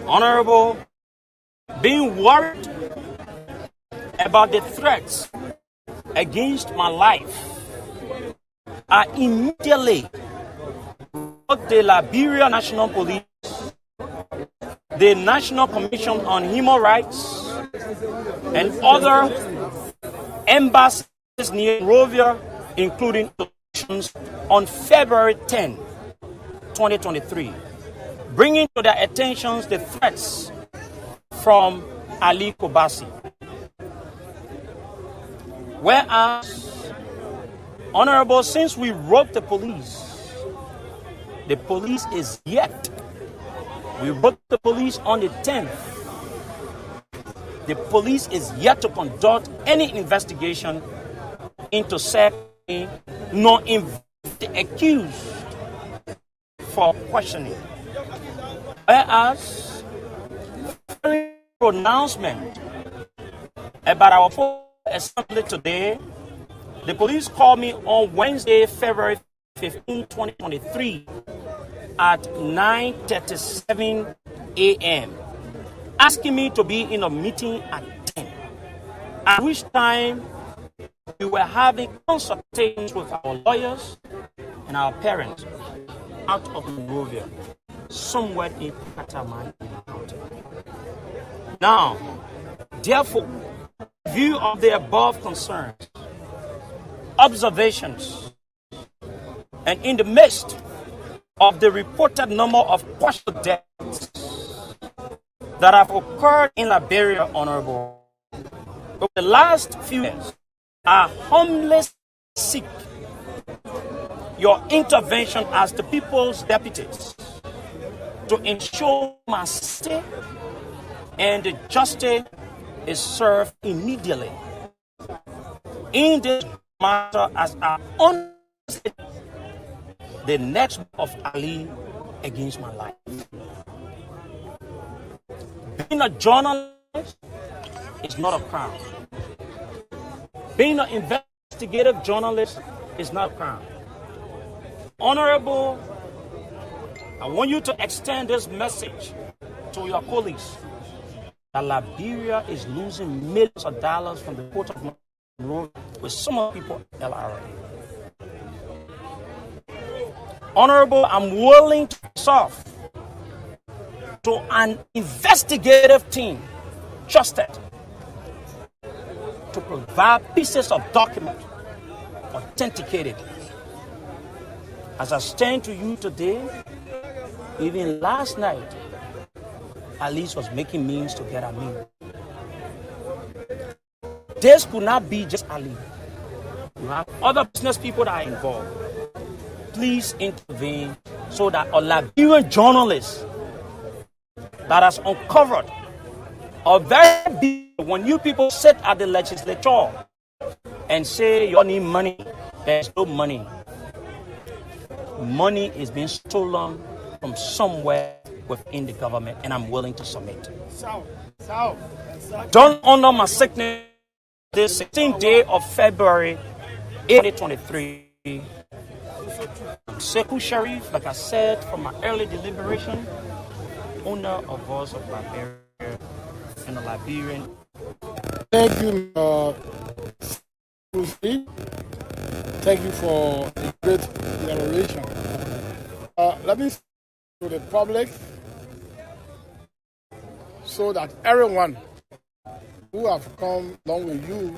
Honorable, being worried about the threats against my life, I immediately called the Liberia National Police, the National Commission on Human Rights, and other embassies near Monrovia, including on February 10, 2023. bringing to their attention the threats from Ali Kobasi. Whereas, Honorable, since we wrote the police is yet. We wrote the police on the 10th. The police is yet to conduct any investigation into sacking, nor invite the accused for questioning. Whereas, pronouncement about our assembly today, the police called me on Wednesday, February 15, 2023 at 9:37 a.m. asking me to be in a meeting at 10, at which time we were having consultations with our lawyers and our parents out of Monrovia, somewhere in Katamai County. Now, therefore, in view of the above concerns, observations, and in the midst of the reported number of partial deaths that have occurred in Liberia, Honorable, over the last few years, I humbly seek your intervention as the people's deputies to ensure my safety and the justice is served immediately. In this matter, as I understand the next move of Ali against my life. Being a journalist is not a crime. Being an investigative journalist is not a crime. Honorable, I want you to extend this message to your colleagues that Liberia is losing millions of dollars from the Port of Monrovia with some of the people at LRA. Honorable, I'm willing to serve to an investigative team trusted to provide pieces of document authenticated. As I stand to you today, even last night, Alice was making means to get a meal. This could not be just Ali. You have other business people that are involved. Please intervene so that a Liberian journalist that has uncovered a very big, when you people sit at the legislature and say you need money, there's no money. Money is being stolen from somewhere within the government, and I'm willing to submit. Don't honor my signature this 16th day of February 2023. I'm Sekou Sharif, like I said, from my early deliberation, owner of Voice of Liberia and a Liberian. Thank you, thank you for a great elaboration. Let me say to the public so that everyone who have come along with you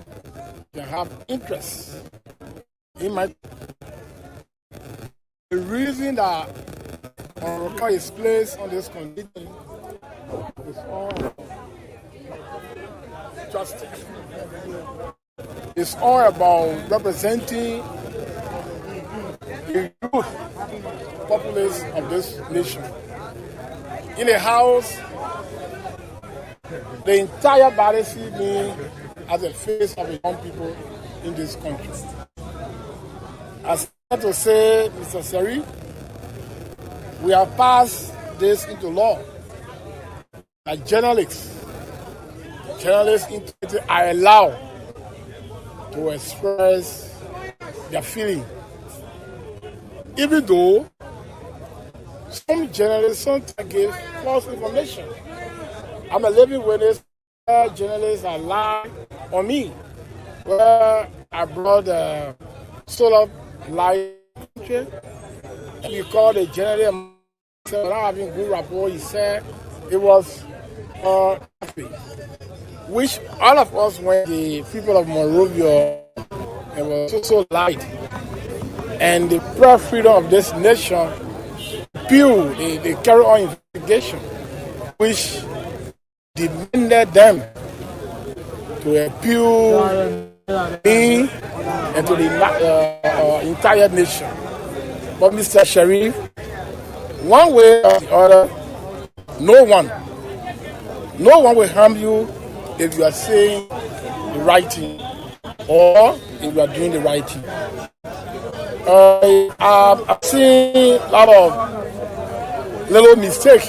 can have interest in my. The reason that Morocco is placed on this condition is all justice. It's all about representing the youth populace of this nation. In the House, the entire body sees me as the face of the young people in this country. As I to say, Mr. Seri, we have passed this into law. That journalists are allowed to express their feelings. Even though some journalists sometimes give false information. I'm a living witness. Journalists are lying on me. Where I brought solar light, he called the journalist without having good rapport. He said it was which all of us, when the people of Monrovia, it was so light. And the press freedom of this nation, appeal, they carry on investigation, which demanded them to appeal me and to the entire nation. But Mr. Sharif, one way or the other, no one will harm you if you are saying the right thing or if you are doing the right thing. I've seen a lot of little mistakes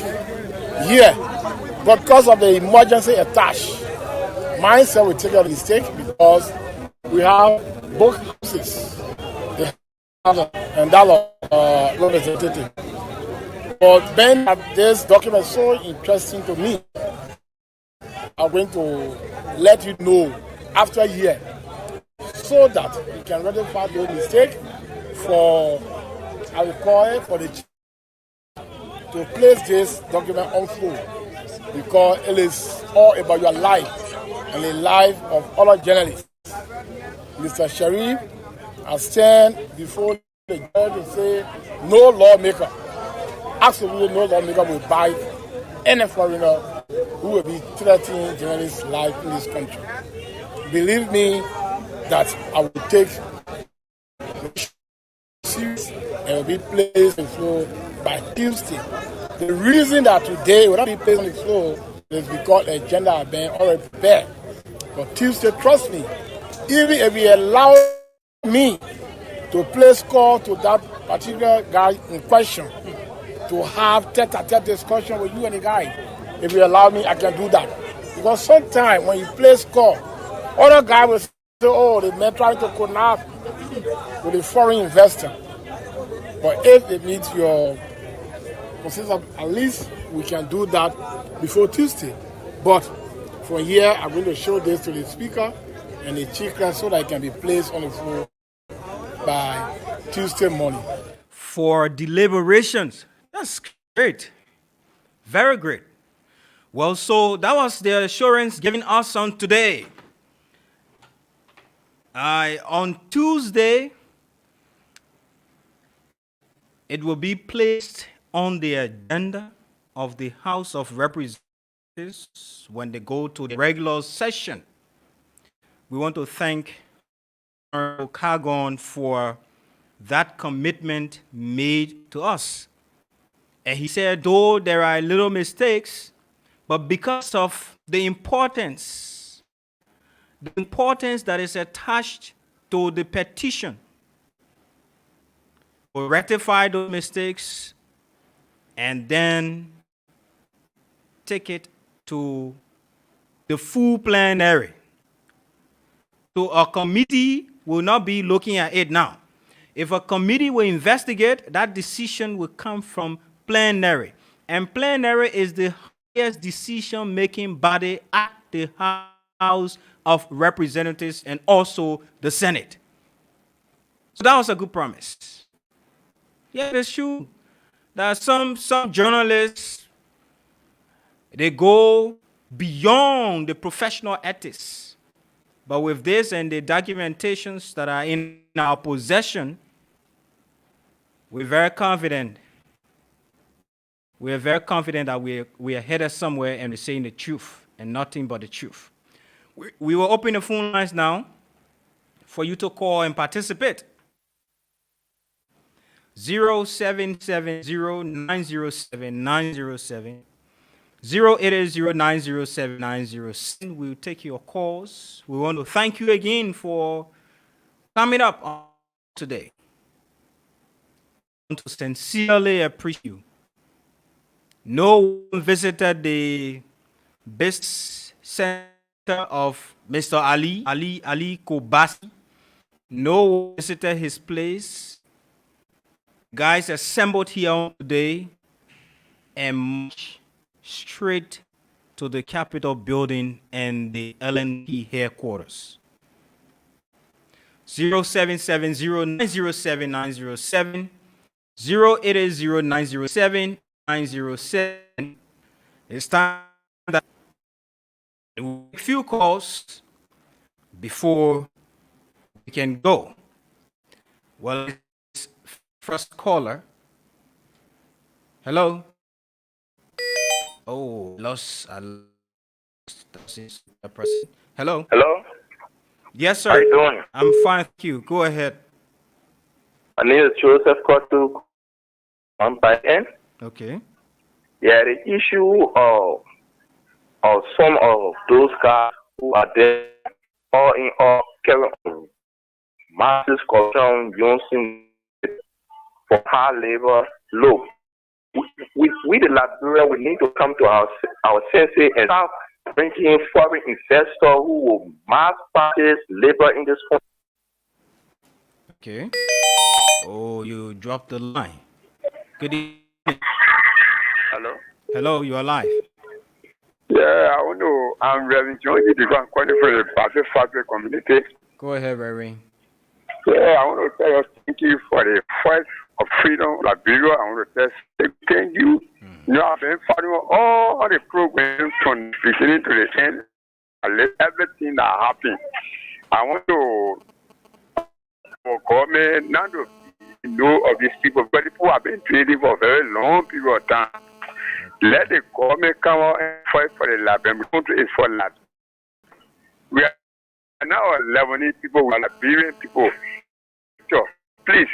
here, but because of the emergency attached, myself will take a mistake because we have both houses, and that representative. But then this document is so interesting to me, I'm going to let you know after a year so that you can rectify those mistakes for, I will call it, for the to place this document on floor, because it is all about your life and the life of other journalists. Mr. Sharif has stand before the judge and say no lawmaker, absolutely no lawmaker will bite any foreigner who will be threatening journalists' life in this country. Believe me that I will take serious and will be placed on the floor by Tuesday. The reason that today will not be placed on the floor is because the agenda has been already prepared. But Tuesday, trust me, even if you allow me to place call to that particular guy in question, to have tete-a-tete discussion with you and the guy, if you allow me, I can do that. Because sometimes when you place call, other guy will say, oh, the man trying to connect with a foreign investor. But if it meets your consensus, at least we can do that before Tuesday. But from here, I'm going to show this to the speaker and the chief clerk so that it can be placed on the floor by Tuesday morning. For deliberations. That's great. Very great. Well, so that was the assurance given us on today. On Tuesday, it will be placed on the agenda of the House of Representatives when they go to the regular session. We want to thank Honorable Kagon for that commitment made to us. And he said, though there are little mistakes, but because of the importance that is attached to the petition, we'll rectify those mistakes and then take it to the full plenary. So a committee will not be looking at it now. If a committee will investigate, that decision will come from plenary. And plenary is the highest decision-making body at the House of Representatives and also the Senate. So that was a good promise. Yeah, it's true. There are some journalists, they go beyond the professional ethics. But with this and the documentations that are in our possession, we're very confident. We are very confident that we are headed somewhere and we're saying the truth and nothing but the truth. We will open the phone lines now for you to call and participate. 0770-907-907. 0880-907-907. We'll take your calls. We want to thank you again for coming up today. I want to sincerely appreciate you. No one visited the business center of Mr. Ali Kobasi. No one visited his place. Guys assembled here today and marched straight to the Capitol building and the LNP headquarters. 0770-907-907, 0880-907-907. It's time that we make a few calls before we can go. Well, first caller Hello. Oh, I lost the person. Hello. Hello? Yes, sir. How you doing? I'm fine. Thank you. Go ahead. My name is Joseph Kotu. I'm back in. Okay. Yeah, the issue of some of those guys who are there all in all carry on massive corruption using for hard labor low. We the Liberia, we need to come to our senses and start bringing in foreign investors who will mass purchase labor in this country. Okay. Oh, you dropped the line. Good evening. Hello? Hello, you are live. Yeah, I want to. I'm very joined to go and qualify for the Pacific Fabric community. Go ahead, Reverend. Yeah, I want to tell you thank you for the fight of freedom, Liberia. I want to thank you. You know, I've been following all the programs from the beginning to the end. I let everything that happened. I want to for government not to know of these people, but people have been trading for a very long period of time. Let the government come out and fight for the Liberian country is for that. We are now 11 people, we are Liberian people. So please,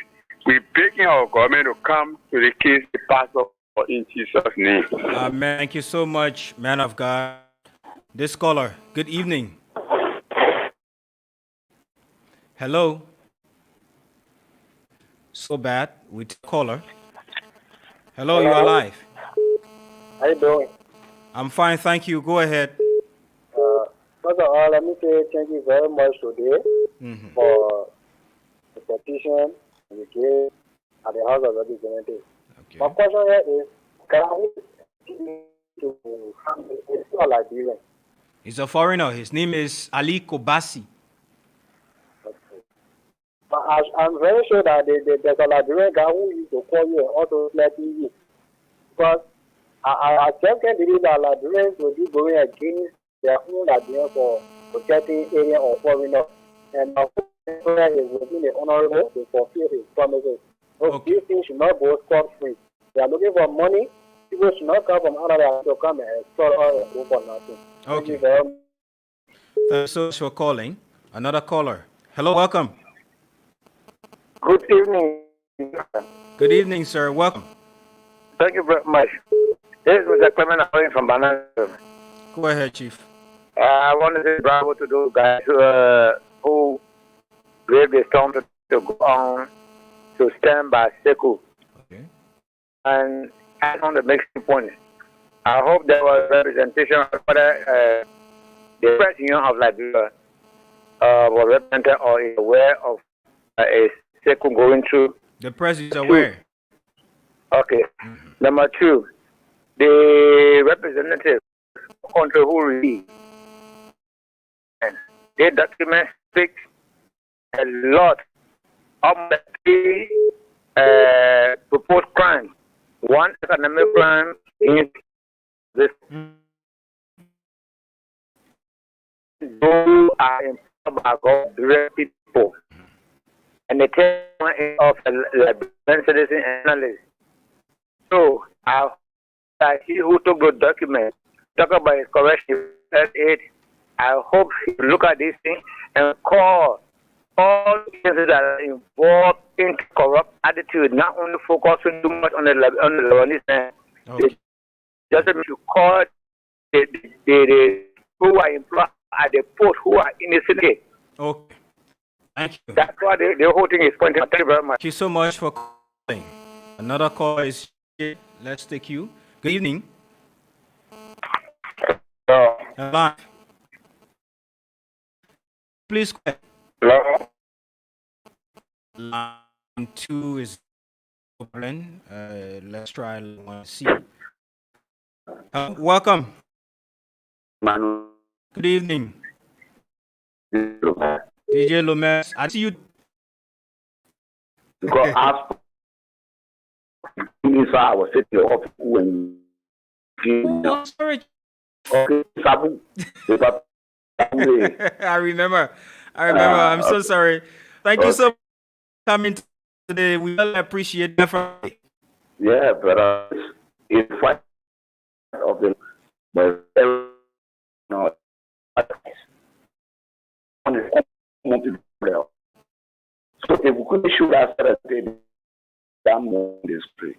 we're begging our government to come to the case the pastor in Jesus' name. Amen. Thank you so much, man of God. This caller, good evening. Hello. So bad with caller. Hello, you are live. How you doing? I'm fine, thank you. Go ahead. First of all, let me say thank you very much today for the petition you gave at the House of Representatives. Okay. My question here is, can we to it's not Liberian? He's a foreigner. His name is Ali Kobasi. But I'm very sure that there's a Liberian guy who used to call you and also let you. Because I just can't believe that Liberians will be going against their own Liberians for protecting area or foreigners. And our prayer is within the honorable to fulfill his promises. So these things should not go scot-free. They are looking for money. People should not come from another to come and extort or go for nothing. Thank you very much. Thanks so much for calling. Another caller. Hello, welcome. Good evening. Good evening, sir. Welcome. Thank you very much. This is Mr. Clement calling from Banana. Go ahead, Chief. I want to say bravo to those guys who brave the storm to go on to stand by Sekou. Okay. And on the next point, I hope there was representation of whether the President of Liberia was represented or is aware of a Sekou going through. The president is aware. Okay. Number two, the representative country who released their document speak a lot of the three proposed crimes. One economic crime is this. Those are informed about direct people. And the third one is of a Liberian citizen analyst. So, he who took the document, talk about his correction, I hope he look at this thing and call all cases that are involved in corrupt attitude, not only focusing too much on the Lebanese man. Okay. Just to call the who are employed at the port who are innocent. Okay. Thank you. That's why the whole thing is pointing. Thank you very much. Thank you so much for calling. Another call is here. Let's take you. Good evening. Hello. Please go ahead. Hello. Line 2 is open. Let's try line C. Welcome. Manu. Good evening. DJ Lomas. I see you. Because I was sitting off when Oh, sorry. okay, Sabu. I remember. I'm so sorry. Thank you so much for coming today. We really appreciate it. Yeah, but is fight of the but no so if we could shoot us at that more industry,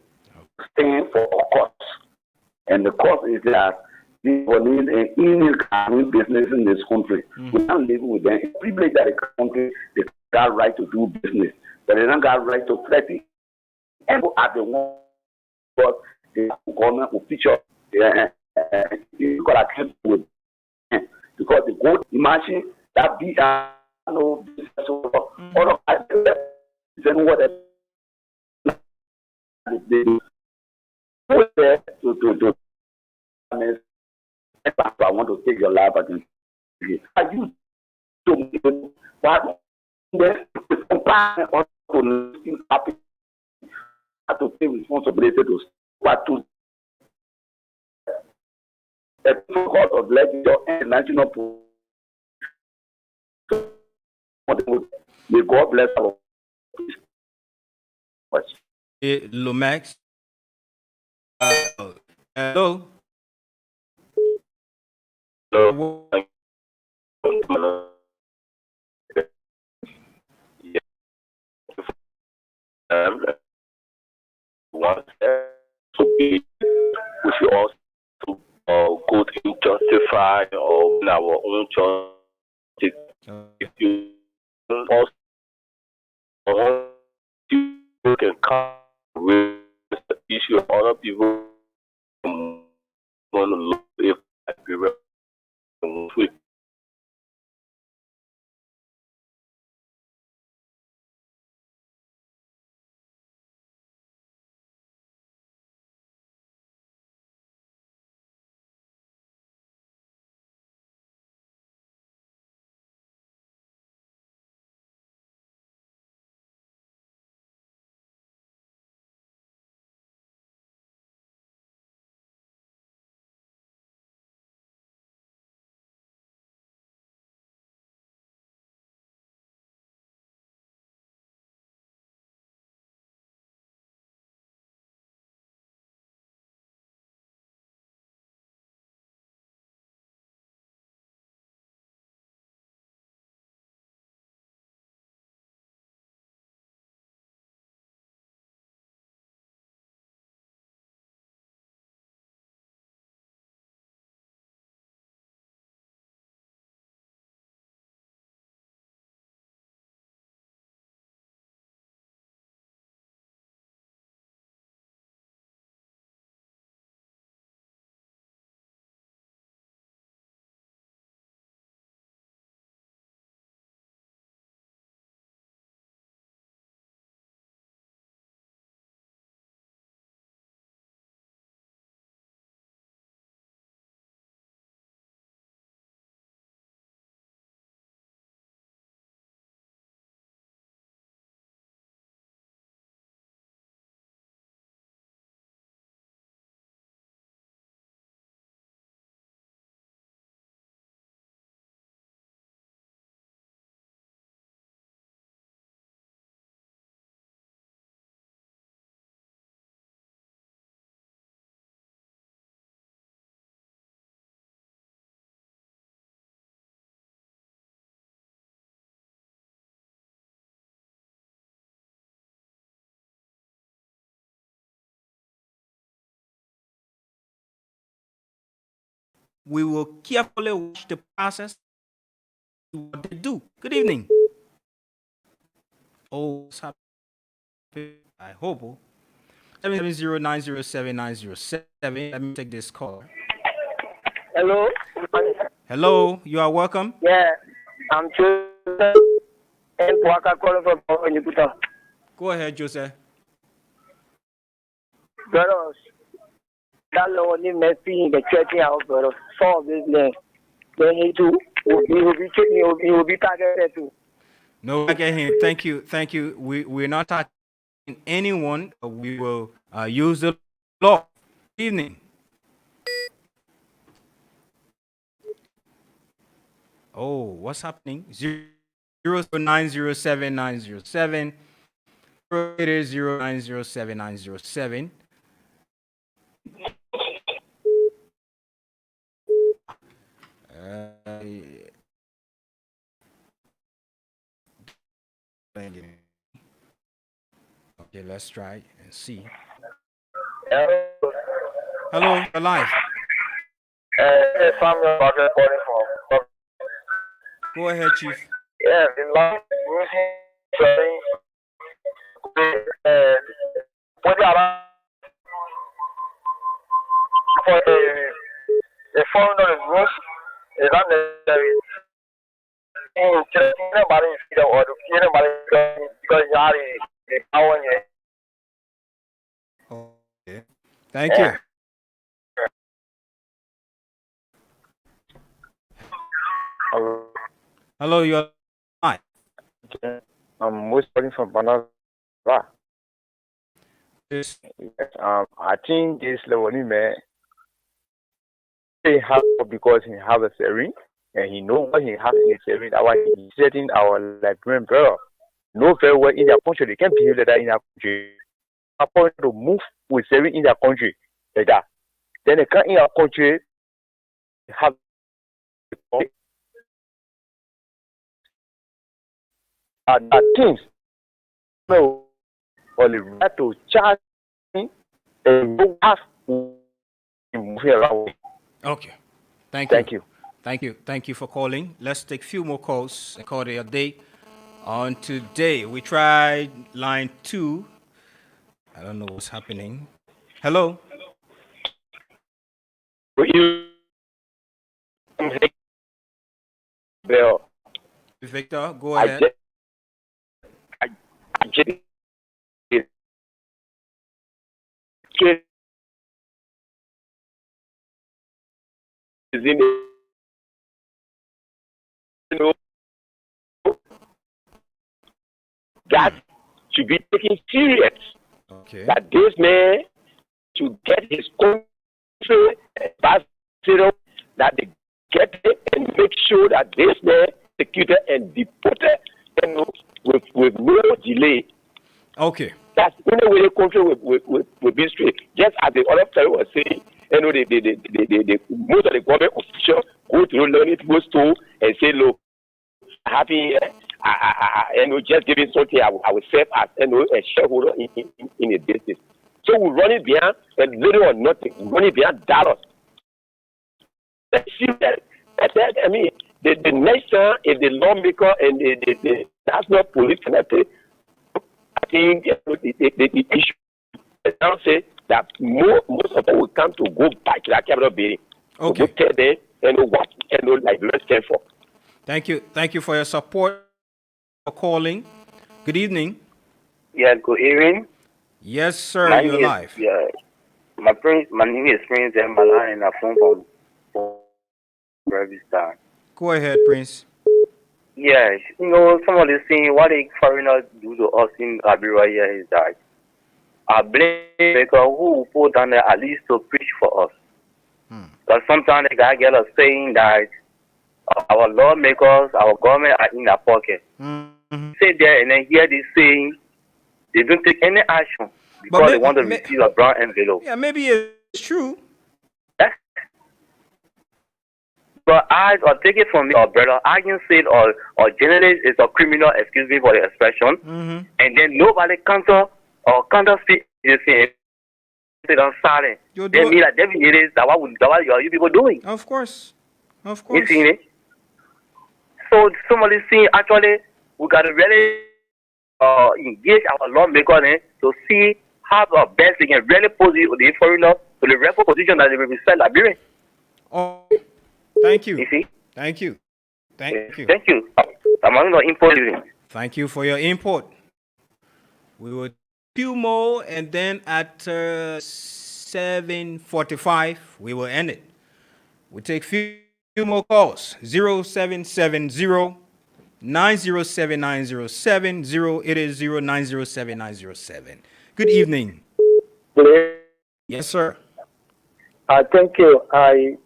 stand for a cause. And the cause is that people need an illegal business in this country. We can't live with them. It's privilege that the country, they got right to do business, but they don't got right to threaten. And at the one, but the government will feature you got to keep with because the good imagine that be no business all of that then what they do to I want to take your life again. Are you to what then comply to happy to take responsibility to what to the court of legislature and national may God bless our Lomax. Hello. Hello. We should also go to justify our own justice. If you also you can come with the issue of other people want to look if We will carefully watch the process, what they do. Good evening. Oh, what's happening? I hope. 770-907-907. Let me take this call. Hello. Hello, you are welcome. Yeah, I'm Joseph and Waka calling from Niputa. Go ahead, Joseph. Brothers, that law only Messi in the church house, brothers. Solve this land. Then he too he will be targeted too. No, again, thank you. We're not attacking anyone. We will use the law. Good evening. Oh, what's happening? 0907907 080907907. Okay, let's try and see. Hello. Hello, you're live. From Go ahead, Chief. yeah, the last put it around for the phone on the roof is unnecessary. Nobody feel or the nobody because you are the power. Okay. Thank you. Hello, you're live. I'm most calling from Banana. Yes. I think this Lewani man he have because he have a saving and he know what he has in his saving. That's why he's setting our Liberian brother. No very well in their country. They can't behave like that in their country. I point to move with saving in their country like that. Then they come in our country have things no or the right to charge and you have to move around. Okay. Thank you. Thank you. Thank you. Thank you for calling. Let's take a few more calls and call it a day. On today, we tried line 2. I don't know what's happening. Hello. Victor, go ahead. That should be taken serious. Okay. That this man should get his country ambassador, that they get it and make sure that this man executed and deported with no delay. Okay. That's the only way the country will be straight. Just as the other fellow was saying, most of the government officials go to learn it, go to and say, look, happy, just giving something I will serve as a shareholder in a business. So we run it behind and little or nothing, run it behind dollars. I mean, the next time, if the lawmaker and the national police connected, I think the issue now say that most of them will come to go back to that capital building. Okay. To go tell them and what Liberia stand for. Thank you. Thank you for your support, for calling. Good evening. Yeah, good evening. Yes, sir. You're live. Yeah, my name is Prince Mbala and I phone from Register. Go ahead, Prince. Yes, some of the things what the foreigners do to us in Liberia here is that I blame because who put down there at least to preach for us. Because sometimes the guy get us saying that our lawmakers, our government are in their pocket. Sit there and then hear this saying, they don't take any action because they want to receive a brown envelope. Yeah, maybe it's true. Yes. But or take it from me, or brother, I can say or journalist is a criminal, excuse me for the expression, and then nobody counter speak the same. They don't silent. They mean that it is that what are you people doing? Of course. Of course. You see me? So somebody saying actually we gotta really engage our lawmakers to see how the best they can really position the foreigner to the rightful position that they represent Liberia. Oh, thank you. You see? Thank you. Thank you. Thank you. I'm on the input. Thank you for your input. We will few more, and then at 7:45 we will end it. We take few more calls. 0770 907 907 0880 907 907. Good evening. Yes, sir. Thank you.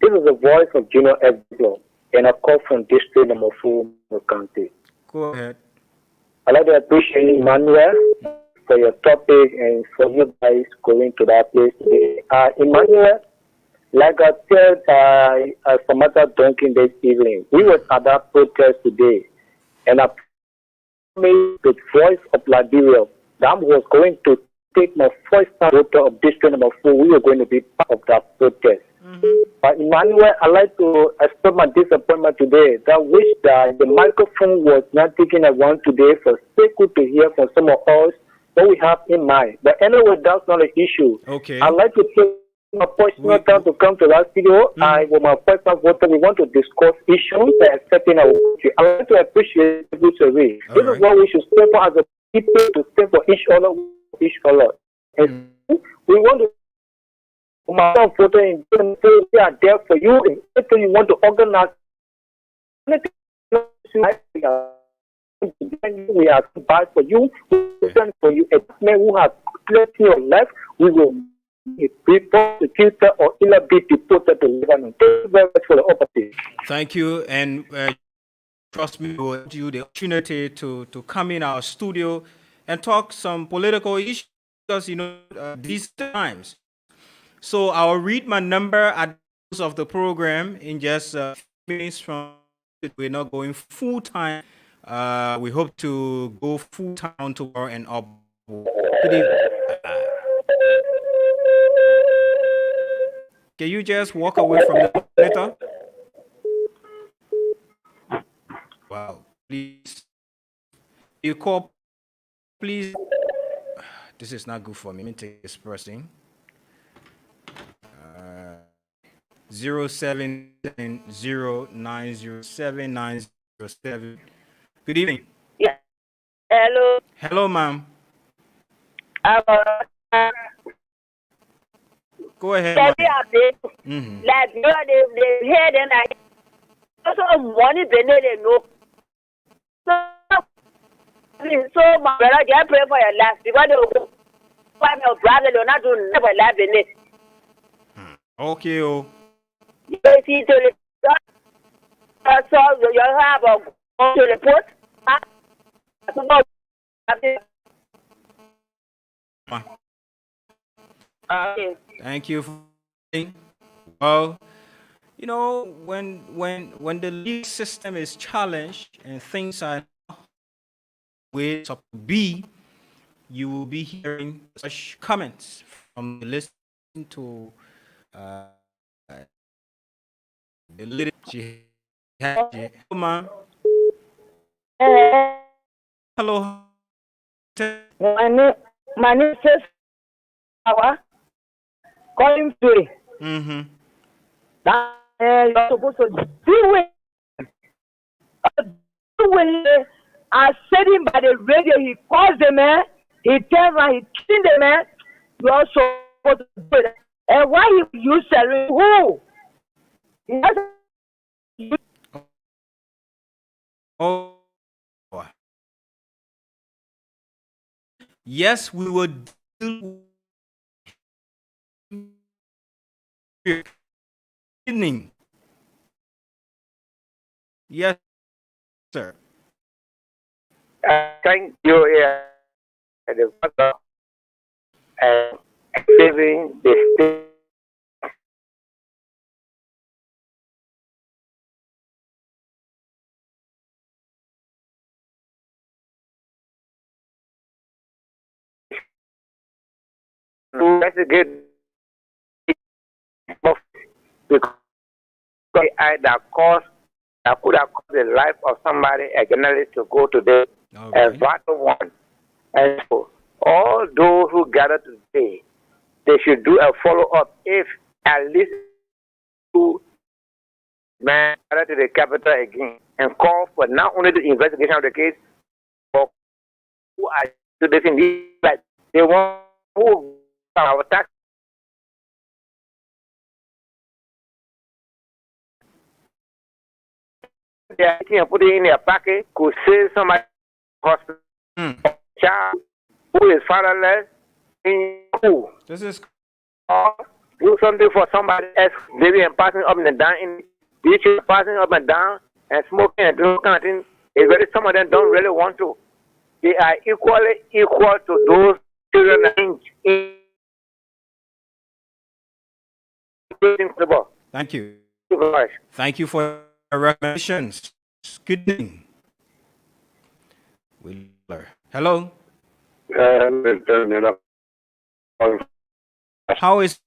This is the voice of Junior Ebdo, and I call from District number 4, County. Go ahead. I'd like to appreciate Emmanuel for your topic and for you guys going to that place today. Emmanuel, Like I said, Samantha Duncan this evening, we were at that protest today, and I made the voice of Liberia that was going to take my first time voter of district number 4. We were going to be part of that protest. But Emmanuel, I'd like to express my disappointment today. That wish that the microphone was not taken around today for so good to hear from some of us what we have in mind. But anyway, that's not an issue. Okay. I'd like to take my personal time to come to that studio. I, with my personal voter, we want to discuss issues that are affecting our country. I'd like to appreciate this survey. This is what we should stand for as a people, to stand for each other. And we want to my photo in we are there for you. If you want to organize, we are back for you. We stand for you. A man who has plenty your life, we will be prosecuted or either be deported to Lebanon. Thank you very much for the opportunity. Thank you, and trust me, we'll give you the opportunity to come in our studio and talk some political issues because these times. So I'll read my number at the close of the program in just a few minutes from. We're not going full time. We hope to go full time tomorrow and up. Good evening. Can you just walk away from the monitor? Wow. Please. You call. Please. This is not good for me. Let me take this person. 070907907. Good evening. Yeah. Hello. Hello, ma'am. Go ahead. Like they hear them like also money they know. So my brother, I pray for your life because they will find your brother. They're not doing never life in it. Okay, oh. You see to the so you have a go to the port. Thank you. Well, when the legal system is challenged and things are where it's up to be, you will be hearing such comments from the listening to the little hello, ma'am. Hello. My name is calling today. You're supposed to do it. When I said him by the radio, he calls the man, he tells him, he kills the man. You're also supposed to do it. And why you selling who? Oh, yes, we will do evening. Yes, sir. Thank you, the father, and saving the state. Investigate because that could have caused the life of somebody, a journalist, to go to the vital one. And so all those who gather today, they should do a follow-up if at least two men gather to the capital again and call for not only the investigation of the case, but who are to this in this, like they want who our tax. They are taking and putting in their packet could save somebody hospital. Child who is fatherless in school. This is do something for somebody else, maybe and passing up and down in beaches, passing up and down and smoking and doing kind of thing. It's very some of them don't really want to. They are equally equal to those children in Thank you. Thank you very much. Thank you for your recommendations. Good evening. Hello. How is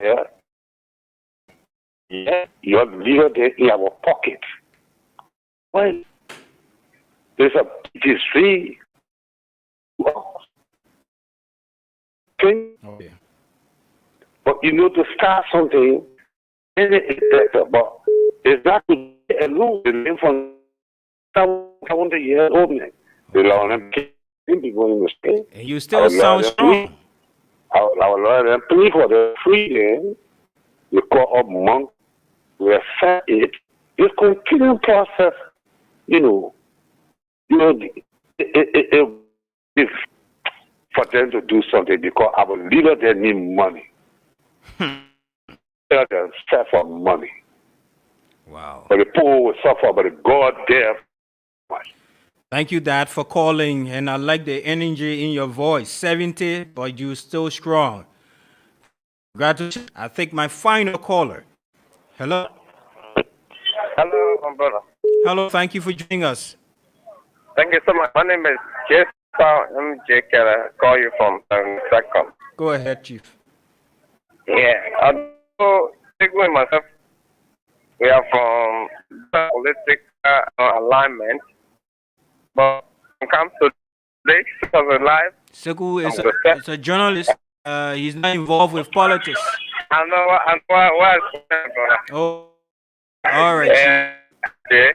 Yeah. Yeah. You have leader there in our pocket. Well, there's a it is free. Okay. Okay. But you know to start something, it's better. But it's not to get alone. The name from 1,000 years old man. The law and people in the state. And you still sound strong. Our Lord and plea for the freedom. The call of monk. We accept it. It's a continuing process. If for them to do something because our leader they need money. They suffer money. Wow. But the poor will suffer, but the God there. Thank you, Dad, for calling. And I like the energy in your voice. 70, but you're still strong. Congratulations. I think my final caller. Hello. Hello, my brother. Hello. Thank you for joining us. Thank you so much. My name is Jason MJ Keller. Call you from Stockholm. Go ahead, Chief. Yeah, I'm speaking with myself. We are from political alignment, but when it comes to this of the life, Sekou is a journalist. He's not involved with politics. I know what, brother. Oh, all right. Yeah.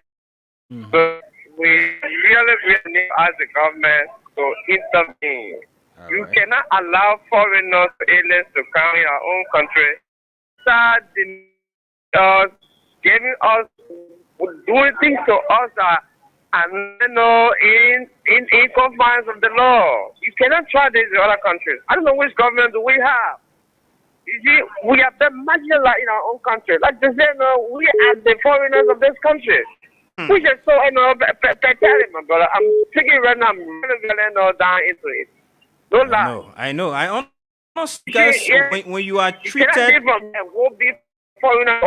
So we really need as a government to intervene. You cannot allow foreigners, aliens to come in our own country, start giving us, doing things to us that are in confines of the law. You cannot try this in other countries. I don't know which government do we have. You see, we have been marginalized in our own country. Like they say, we are the foreigners of this country. Which is so, pathetic, my brother. I'm thinking right now, I'm really down into it. No lie. I know. I almost because when you are treated. Be foreigners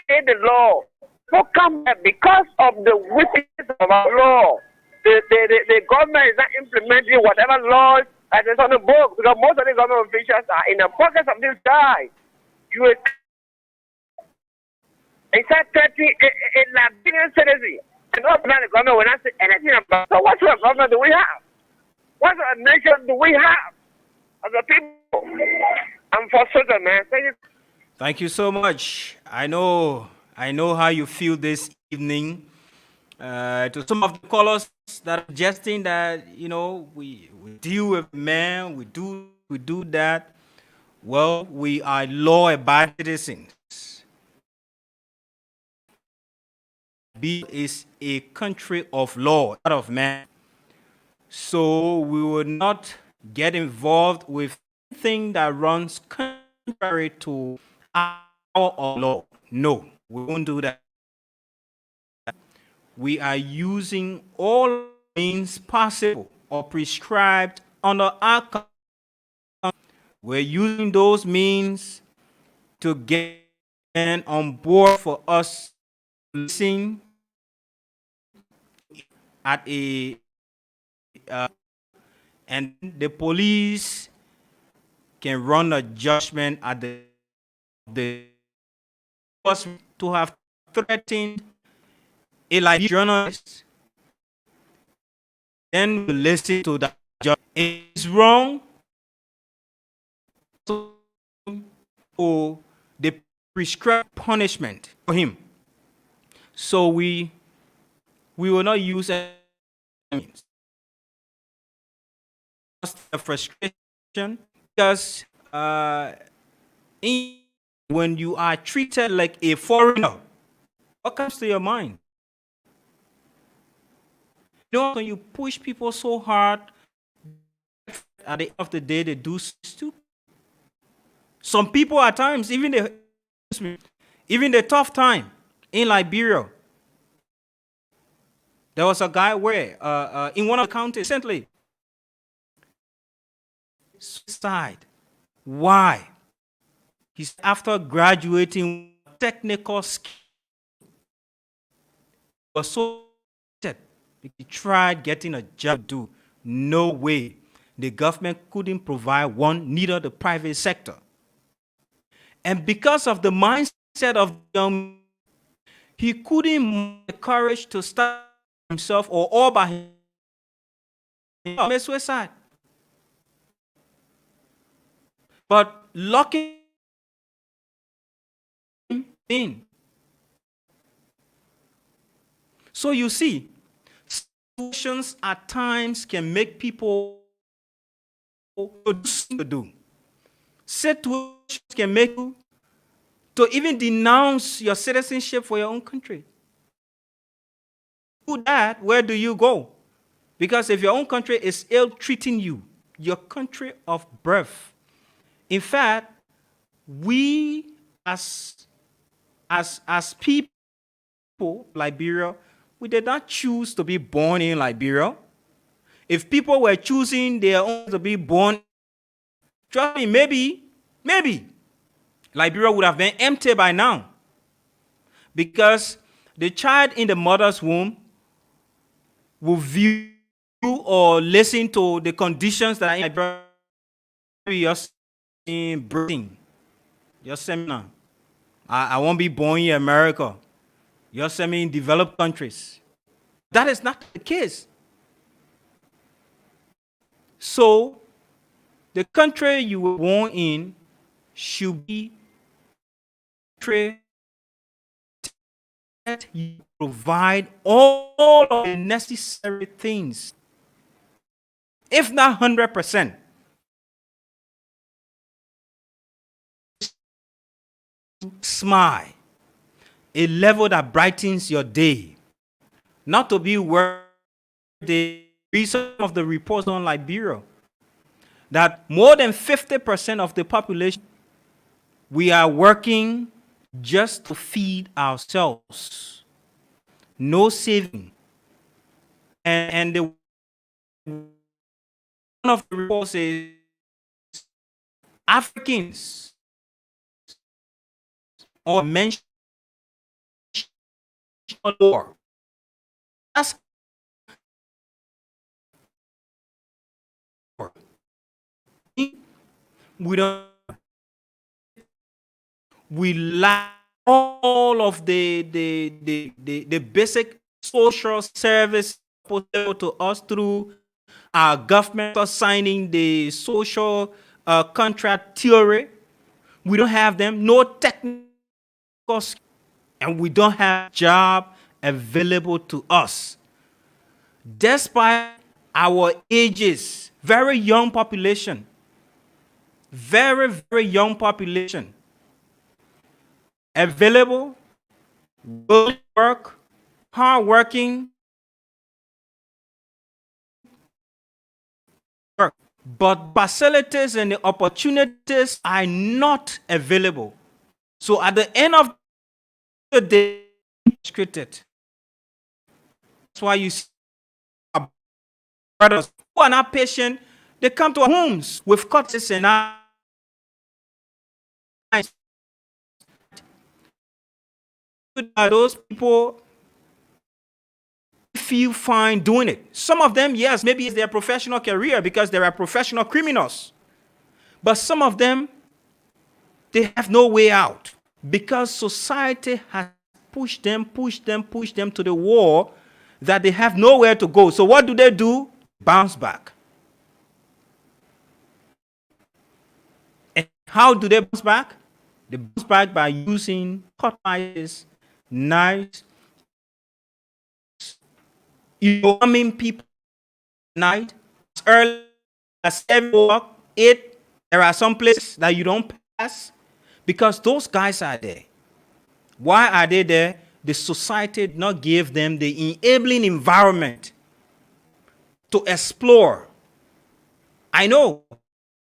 pay the law. So come back because of the weakness of our law. The government is not implementing whatever laws that is on the book because most of the government officials are in the pockets of this guy. You it's a 30 in Liberian citizen. And not the government will not say anything about. So what sort of government do we have? What sort of nation do we have as a people? I'm frustrated, man. Thank you. Thank you so much. I know how you feel this evening. To some of the callers that are suggesting that we deal with man, we do that. Well, we are law-abiding citizens. Is a country of law, not of man. So we will not get involved with anything that runs contrary to our law. No, we won't do that. We are using all means possible or prescribed under our country. We're using those means to get on board for us listening at a and the police can run a judgment at the was to have threatened a Liberian journalist, then we listen to that judge. It's wrong. So they prescribe punishment for him. So we will not use any means. Just a frustration because when you are treated like a foreigner, what comes to your mind? You know, when you push people so hard, at the end of the day, they do stupid. Some people at times, even the tough time in Liberia, there was a guy where in one of the counties recently, suicide. Why? He's after graduating technical skill. He was so upset. He tried getting a job to do. No way. The government couldn't provide one, neither the private sector. And because of the mindset of young, he couldn't have the courage to start himself or all by himself. Commit suicide. But locking him in. So you see, situations at times can make people do. Situations can make you to even denounce your citizenship for your own country. Do that, where do you go? Because if your own country is ill-treating you, your country of birth. In fact, we as people, Liberia, we did not choose to be born in Liberia. If people were choosing their own to be born, trust me, maybe Liberia would have been empty by now. Because the child in the mother's womb will view or listen to the conditions that are in Liberia. You're in birthing, you're seminar. I won't be born in America. You're semi in developed countries. That is not the case. So, the country you were born in should be country that you provide all of the necessary things, if not 100%. Smile, a level that brightens your day, not to be where the some of the reports on Liberia that more than 50% of the population, we are working just to feed ourselves, no saving. And the one of the reports is Africans or mentioned war. That's we lack all of the basic social service to us through our government signing the social contract theory. We don't have them, no technical skill, and we don't have job available to us. Despite our ages, very young population, very, very young population, available, good work, hardworking, work. But facilities and the opportunities are not available. So at the end of the day, it's created. That's why you see our brothers who are not patient, they come to our homes with cuts and eyes. those people feel fine doing it. Some of them, yes, maybe it's their professional career because they are professional criminals. But some of them, they have no way out because society has pushed them to the wall that they have nowhere to go. So what do? Bounce back. And how do they bounce back? They bounce back by using cutlasses, knives, harming people at night, as early as 7 o'clock, 8. There are some places that you don't pass because those guys are there. Why are they there? The society did not give them the enabling environment to explore. I know.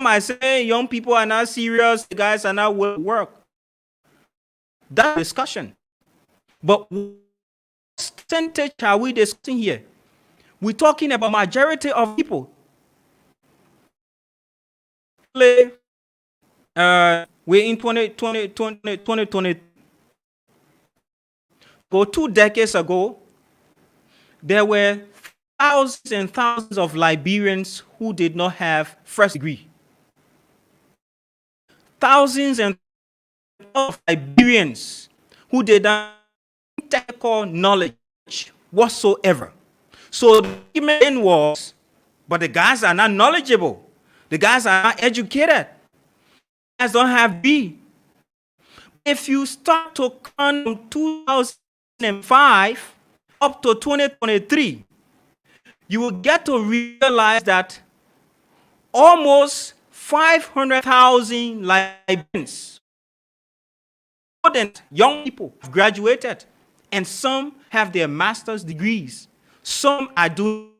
I say young people are not serious, the guys are not willing to work. That discussion. But what percentage are we discussing here? We're talking about majority of people. We're in 2020. Go 2 decades ago, there were thousands and thousands of Liberians who did not have first degree. Thousands and thousands of Liberians who did not have technical knowledge whatsoever. So the argument was, but the guys are not knowledgeable. The guys are not educated. The guys don't have B. If you start to count from 2005 up to 2023, you will get to realize that almost 500,000 Liberians, young people, have graduated, and some have their master's degrees. Some are doing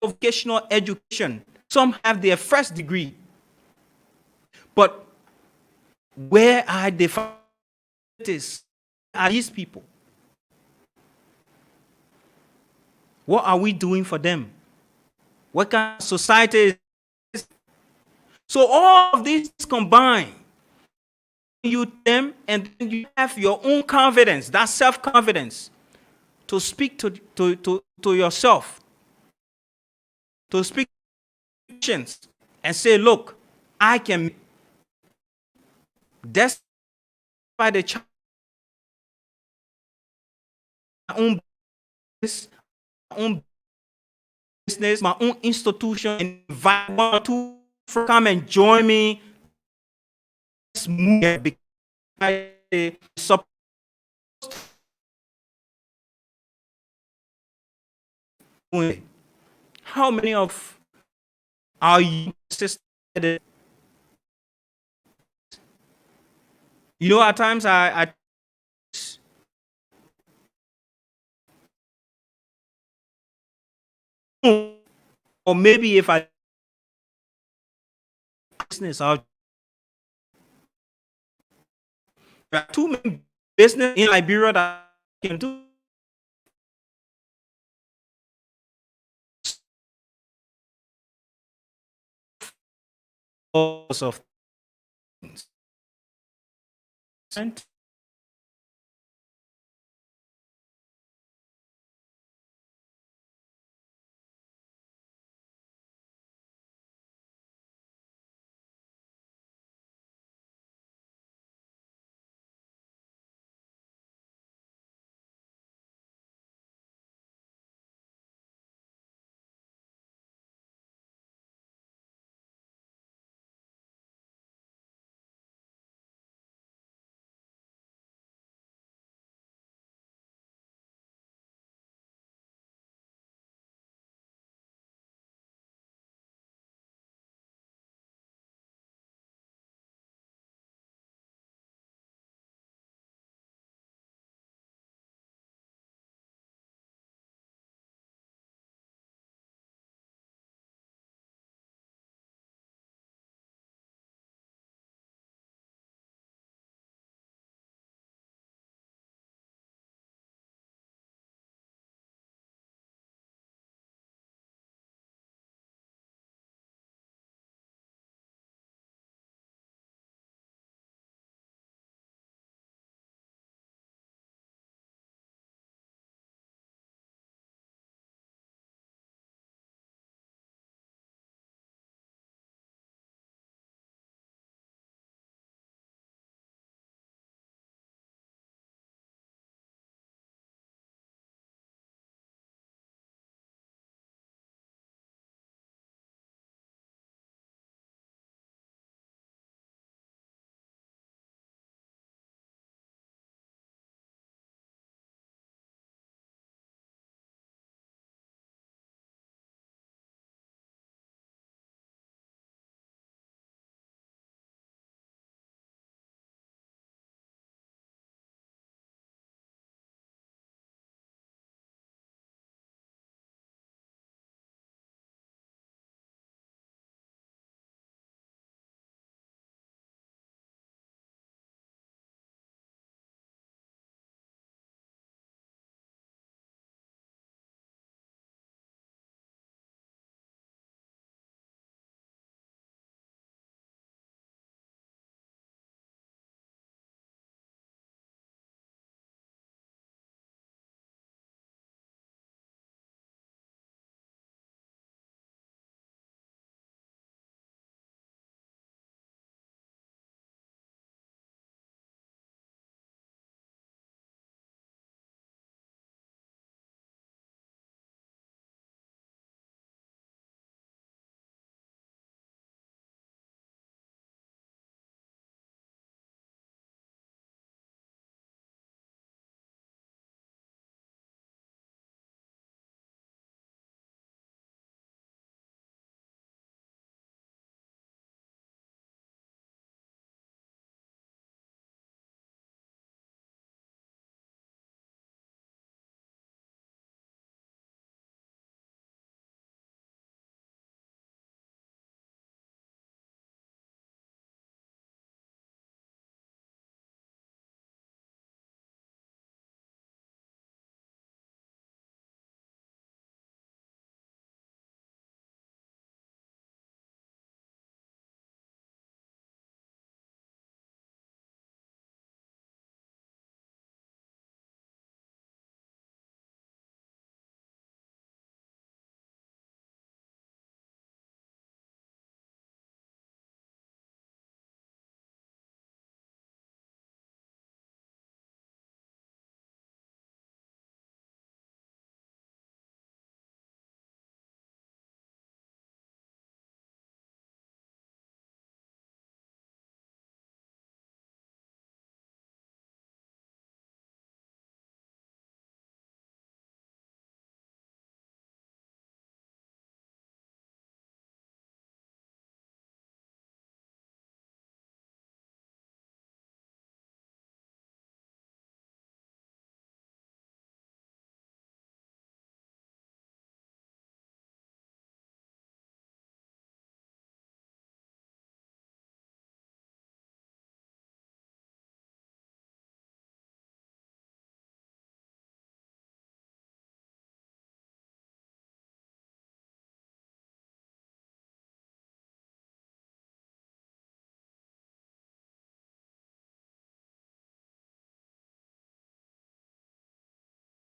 vocational education. Some have their first degree. But where are the facilities? Are these people? What are we doing for them? What kind of society is? So all of these combined, you them, and then you have your own confidence, that self-confidence, to speak to yourself, to speak to patients and say, look, I can, despite the child, my own business, my own institution, and invite one or two to come and join me. Let's move because I support. How many of our sisters? You know, at times I or maybe if I business out, there are too many business in Liberia that I can do. Of things.